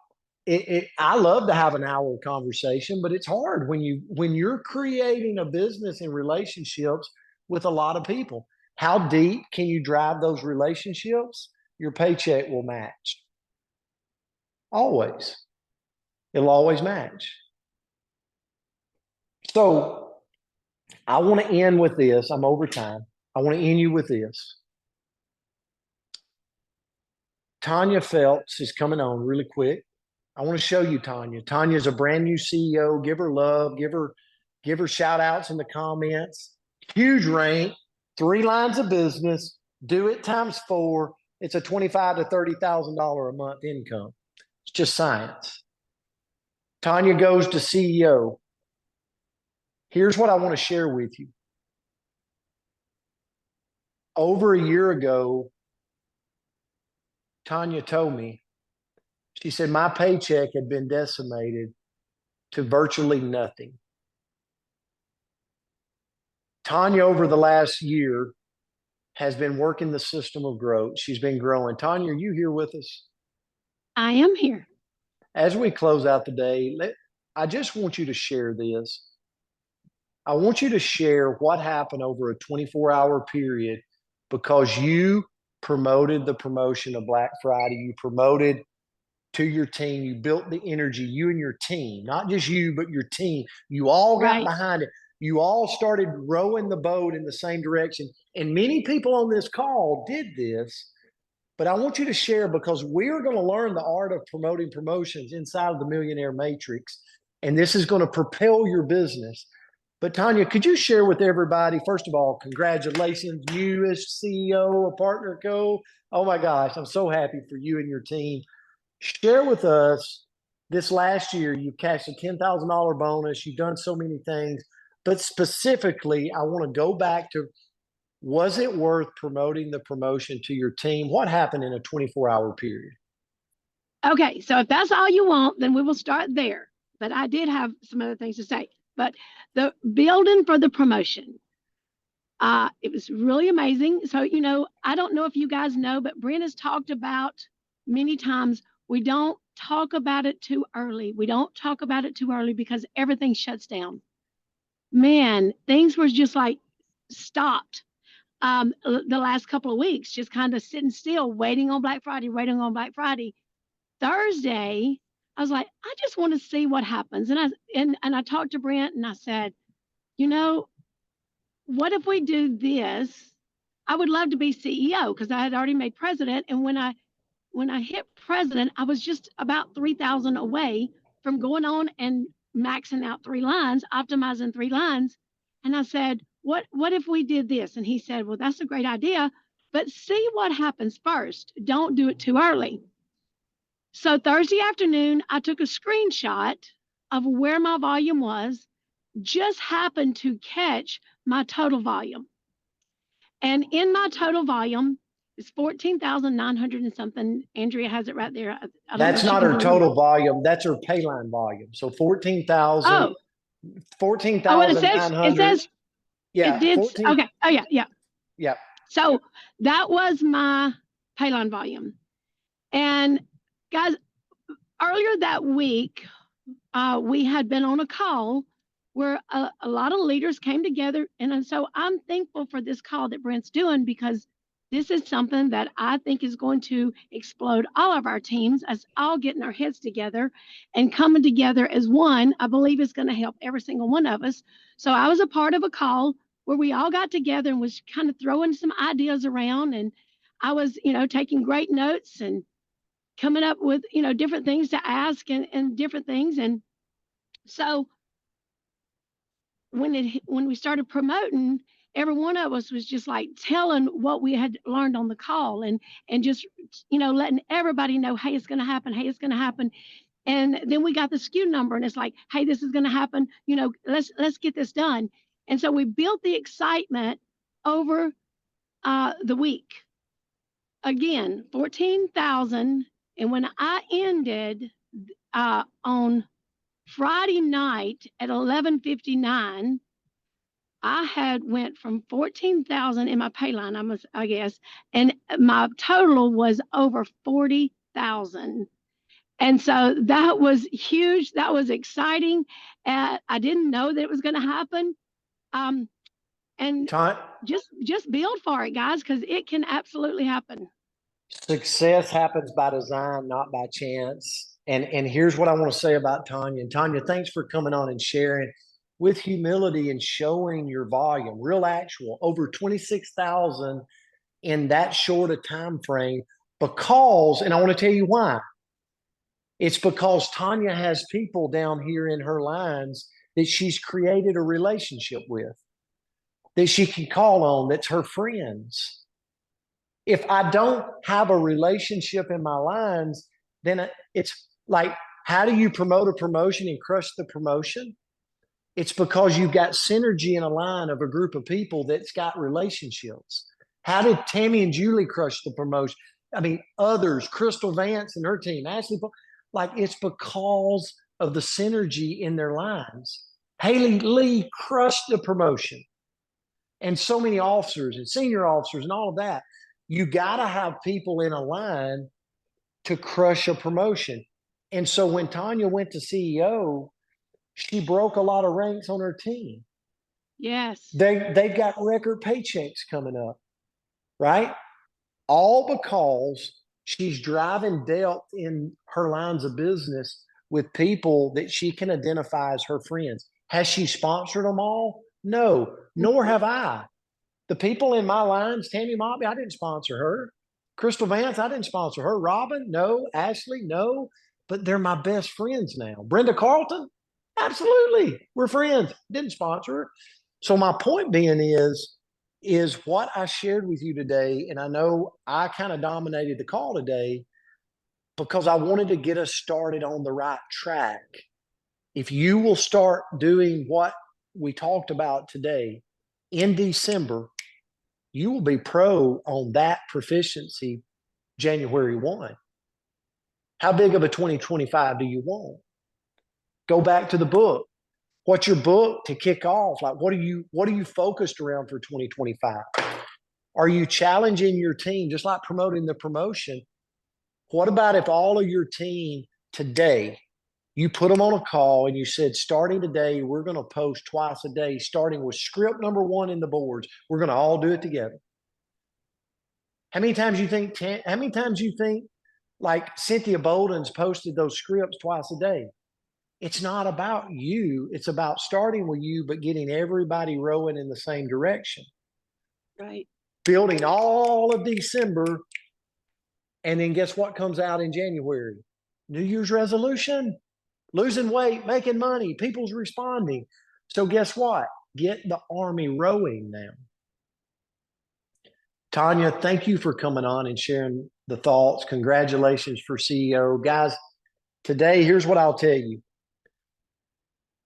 I love to have an hour conversation, but it's hard when you're creating a business and relationships with a lot of people. How deep can you drive those relationships? Your paycheck will match. Always. It'll always match. So I want to end with this. I'm over time. I want to end you with this. Tanya Phelps is coming on really quick. I want to show you Tanya. Tanya's a brand new CEO. Give her love. Give her shout outs in the comments. Huge rank, 3 lines of business. Do it times 4. It's a $25,000 to $30,000 a month income. It's just science. Tanya goes to CEO. Here's what I want to share with you. Over a year ago, Tanya told me, she said, my paycheck had been decimated to virtually nothing. Tanya, over the last year, has been working the system of growth. She's been growing. Tanya, are you here with us? I am here. As we close out the day, I just want you to share this. I want you to share what happened over a 24-hour period because you promoted the promotion of Black Friday. You promoted to your team. You built the energy, you and your team, not just you, but your team. You all got behind it. You all started rowing the boat in the same direction. And many people on this call did this, but I want you to share because we're going to learn the art of promoting promotions inside of the Millionaire Matrix. And this is going to propel your business. But Tanya, could you share with everybody, first of all, congratulations, you as CEO of Partner Co. Oh my gosh, I'm so happy for you and your team. Share with us this last year, you've cashed a $10,000 bonus. You've done so many things, but specifically, I want to go back to, was it worth promoting the promotion to your team? What happened in a 24-hour period? Okay, so if that's all you want, then we will start there. But I did have some other things to say. But the building for the promotion, It was really amazing. So, you know, I don't know if you guys know, but Brent has talked about many times, we don't talk about it too early. We don't talk about it too early because everything shuts down. Man, things were just like stopped the last couple of weeks, just kind of sitting still, waiting on Black Friday, waiting on Black Friday. Thursday, I was like, I just want to see what happens. And I talked to Brent and I said, you know, what if we do this? I would love to be CEO because I had already made president. And when I hit president, I was just about 3,000 away from going on and maxing out 3 lines, optimizing 3 lines. And I said, what if we did this? And he said, well, that's a great idea, but see what happens first. Don't do it too early. So Thursday afternoon, I took a screenshot of where my volume was, just happened to catch my total volume. And in my total volume is 14,900 and something. Andrea has it right there. I don't That's know if not she her can total volume. That's her payline volume. So 14,000, Oh, well, it 14,900. says it Yeah, did. 14. Okay. Oh, yeah, yeah. Yeah. So that was my payline volume. And guys, earlier that week, we had been on a call where a lot of leaders came together. And so I'm thankful for this call that Brent's doing because this is something that I think is going to explode all of our teams as all getting our heads together and coming together as one. I believe is going to help every single one of us. So I was a part of a call where we all got together and was kind of throwing some ideas around. And I was, you know, taking great notes and coming up with, you know, different things to ask and different things. And so when we started promoting, every one of us was just like telling what we had learned on the call and just, you know, letting everybody know, hey, it's going to happen, hey, it's going to happen. And then we got the SKU number and it's like, hey, this is going to happen, you know, let's get this done. And so we built the excitement over the week. Again, 14,000. And when I ended on Friday night at 11:59, I had went from 14,000 in my pay line, I guess, and my total was over 40,000. And so that was huge. That was exciting. I didn't know that it was going to happen. And just build for it, guys, because it can absolutely happen. Success happens by design, not by chance. And here's what I want to say about Tanya. And Tanya, thanks for coming on and sharing with humility and showing your volume, real actual, over 26,000 in that short a time frame. Because, and I want to tell you why. It's because Tanya has people down here in her lines that she's created a relationship with, that she can call on, that's her friends. If I don't have a relationship in my lines, then it's like, how do you promote a promotion and crush the promotion? It's because you've got synergy in a line of a group of people that's got relationships. How did Tammy and Julie crush the promotion? I mean, others, Crystal Vance and her team, Ashley, like it's because of the synergy in their lines. Haley Lee crushed the promotion. And so many officers and senior officers and all of that. You got to have people in a line to crush a promotion. And so when Tanya went to CEO, she broke a lot of ranks on her team. Yes. They've got record paychecks coming up, right? All because she's driving depth in her lines of business with people that she can identify as her friends. Has she sponsored them all? No, nor have I. The people in my lines, Tammy Mobby, I didn't sponsor her. Crystal Vance, I didn't sponsor her. Robin, no. Ashley, no. But they're my best friends now. Brenda Carlton, absolutely. We're friends. Didn't sponsor her. So my point being is what I shared with you today, and I know I kind of dominated the call today because I wanted to get us started on the right track. If you will start doing what we talked about today in December, you will be pro on that proficiency January 1. How big of a 2025 do you want? Go back to the book. What's your book to kick off? Like, what are you focused around for 2025? Are you challenging your team, just like promoting the promotion? What about if all of your team today, you put them on a call and you said, starting today, we're going to post twice a day, starting with script number 1 in the boards. We're going to all do it together. How many times you think like Cynthia Bolden's posted those scripts twice a day? It's not about you. It's about starting with you, but getting everybody rowing in the same direction. Right. Building all of December. And then guess what comes out in January? New Year's resolution, losing weight, making money, people's responding. So guess what? Get the army rowing now. Tanya, thank you for coming on and sharing the thoughts. Congratulations for CEO. Guys, today, here's what I'll tell you.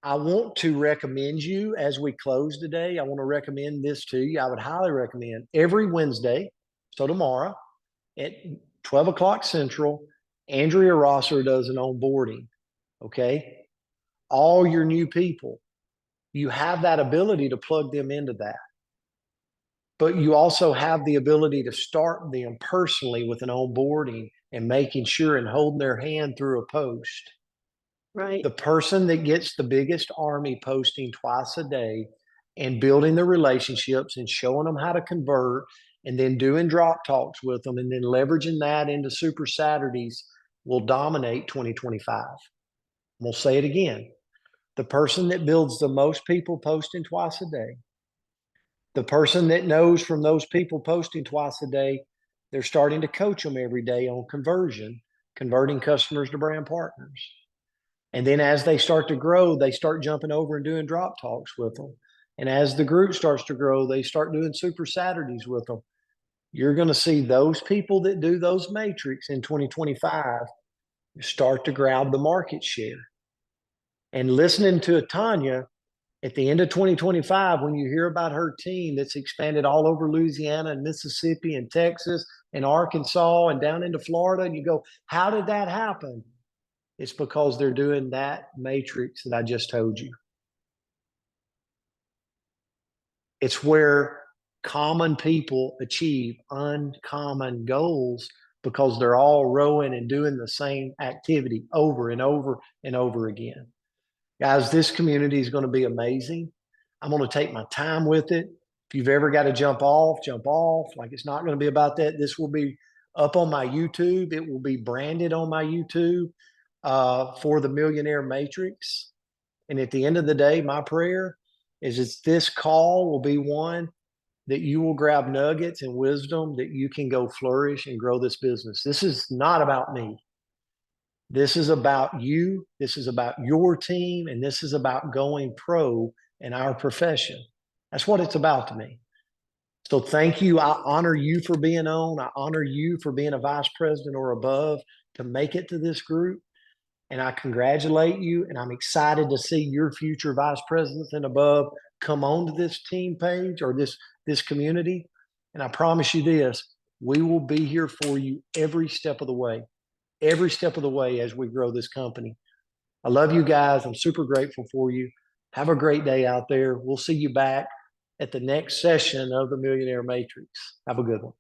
I want to recommend you as we close today. I want to recommend this to you. I would highly recommend every Wednesday, so tomorrow at 12 o'clock Central, Andrea Rosser does an onboarding. Okay. All your new people, you have that ability to plug them into that. But you also have the ability to start them personally with an onboarding and making sure and holding their hand through a post. Right. The person that gets the biggest army posting twice a day and building the relationships and showing them how to convert and then doing drop talks with them and then leveraging that into Super Saturdays will dominate 2025. We'll say it again. The person that builds the most people posting twice a day, the person that knows from those people posting twice a day, they're starting to coach them every day on converting customers to brand partners. And then as they start to grow, they start jumping over and doing drop talks with them. And as the group starts to grow, they start doing Super Saturdays with them. You're going to see those people that do those matrix in 2025 start to grab the market share. And listening to Tanya at the end of 2025, when you hear about her team that's expanded all over Louisiana and Mississippi and Texas and Arkansas and down into Florida, and you go, how did that happen? It's because they're doing that matrix that I just told you. It's where common people achieve uncommon goals because they're all rowing and doing the same activity over and over and over again. Guys, this community is going to be amazing. I'm going to take my time with it. If you've ever got to jump off, jump off. Like, it's not going to be about that. This will be up on my YouTube. It will be branded on my YouTube for the Millionaire Matrix. And at the end of the day, my prayer is that this call will be one that you will grab nuggets and wisdom that you can go flourish and grow this business. This is not about me. This is about you. This is about your team. And this is about going pro in our profession. That's what it's about to me. So thank you. I honor you for being on. I honor you for being a vice president or above to make it to this group. And I congratulate you. And I'm excited to see your future vice presidents and above come onto this team page or this community. And I promise you this, we will be here for you every step of the way as we grow this company. I love you guys. I'm super grateful for you. Have a great day out there. We'll see you back at the next session of the Millionaire Matrix. Have a good one.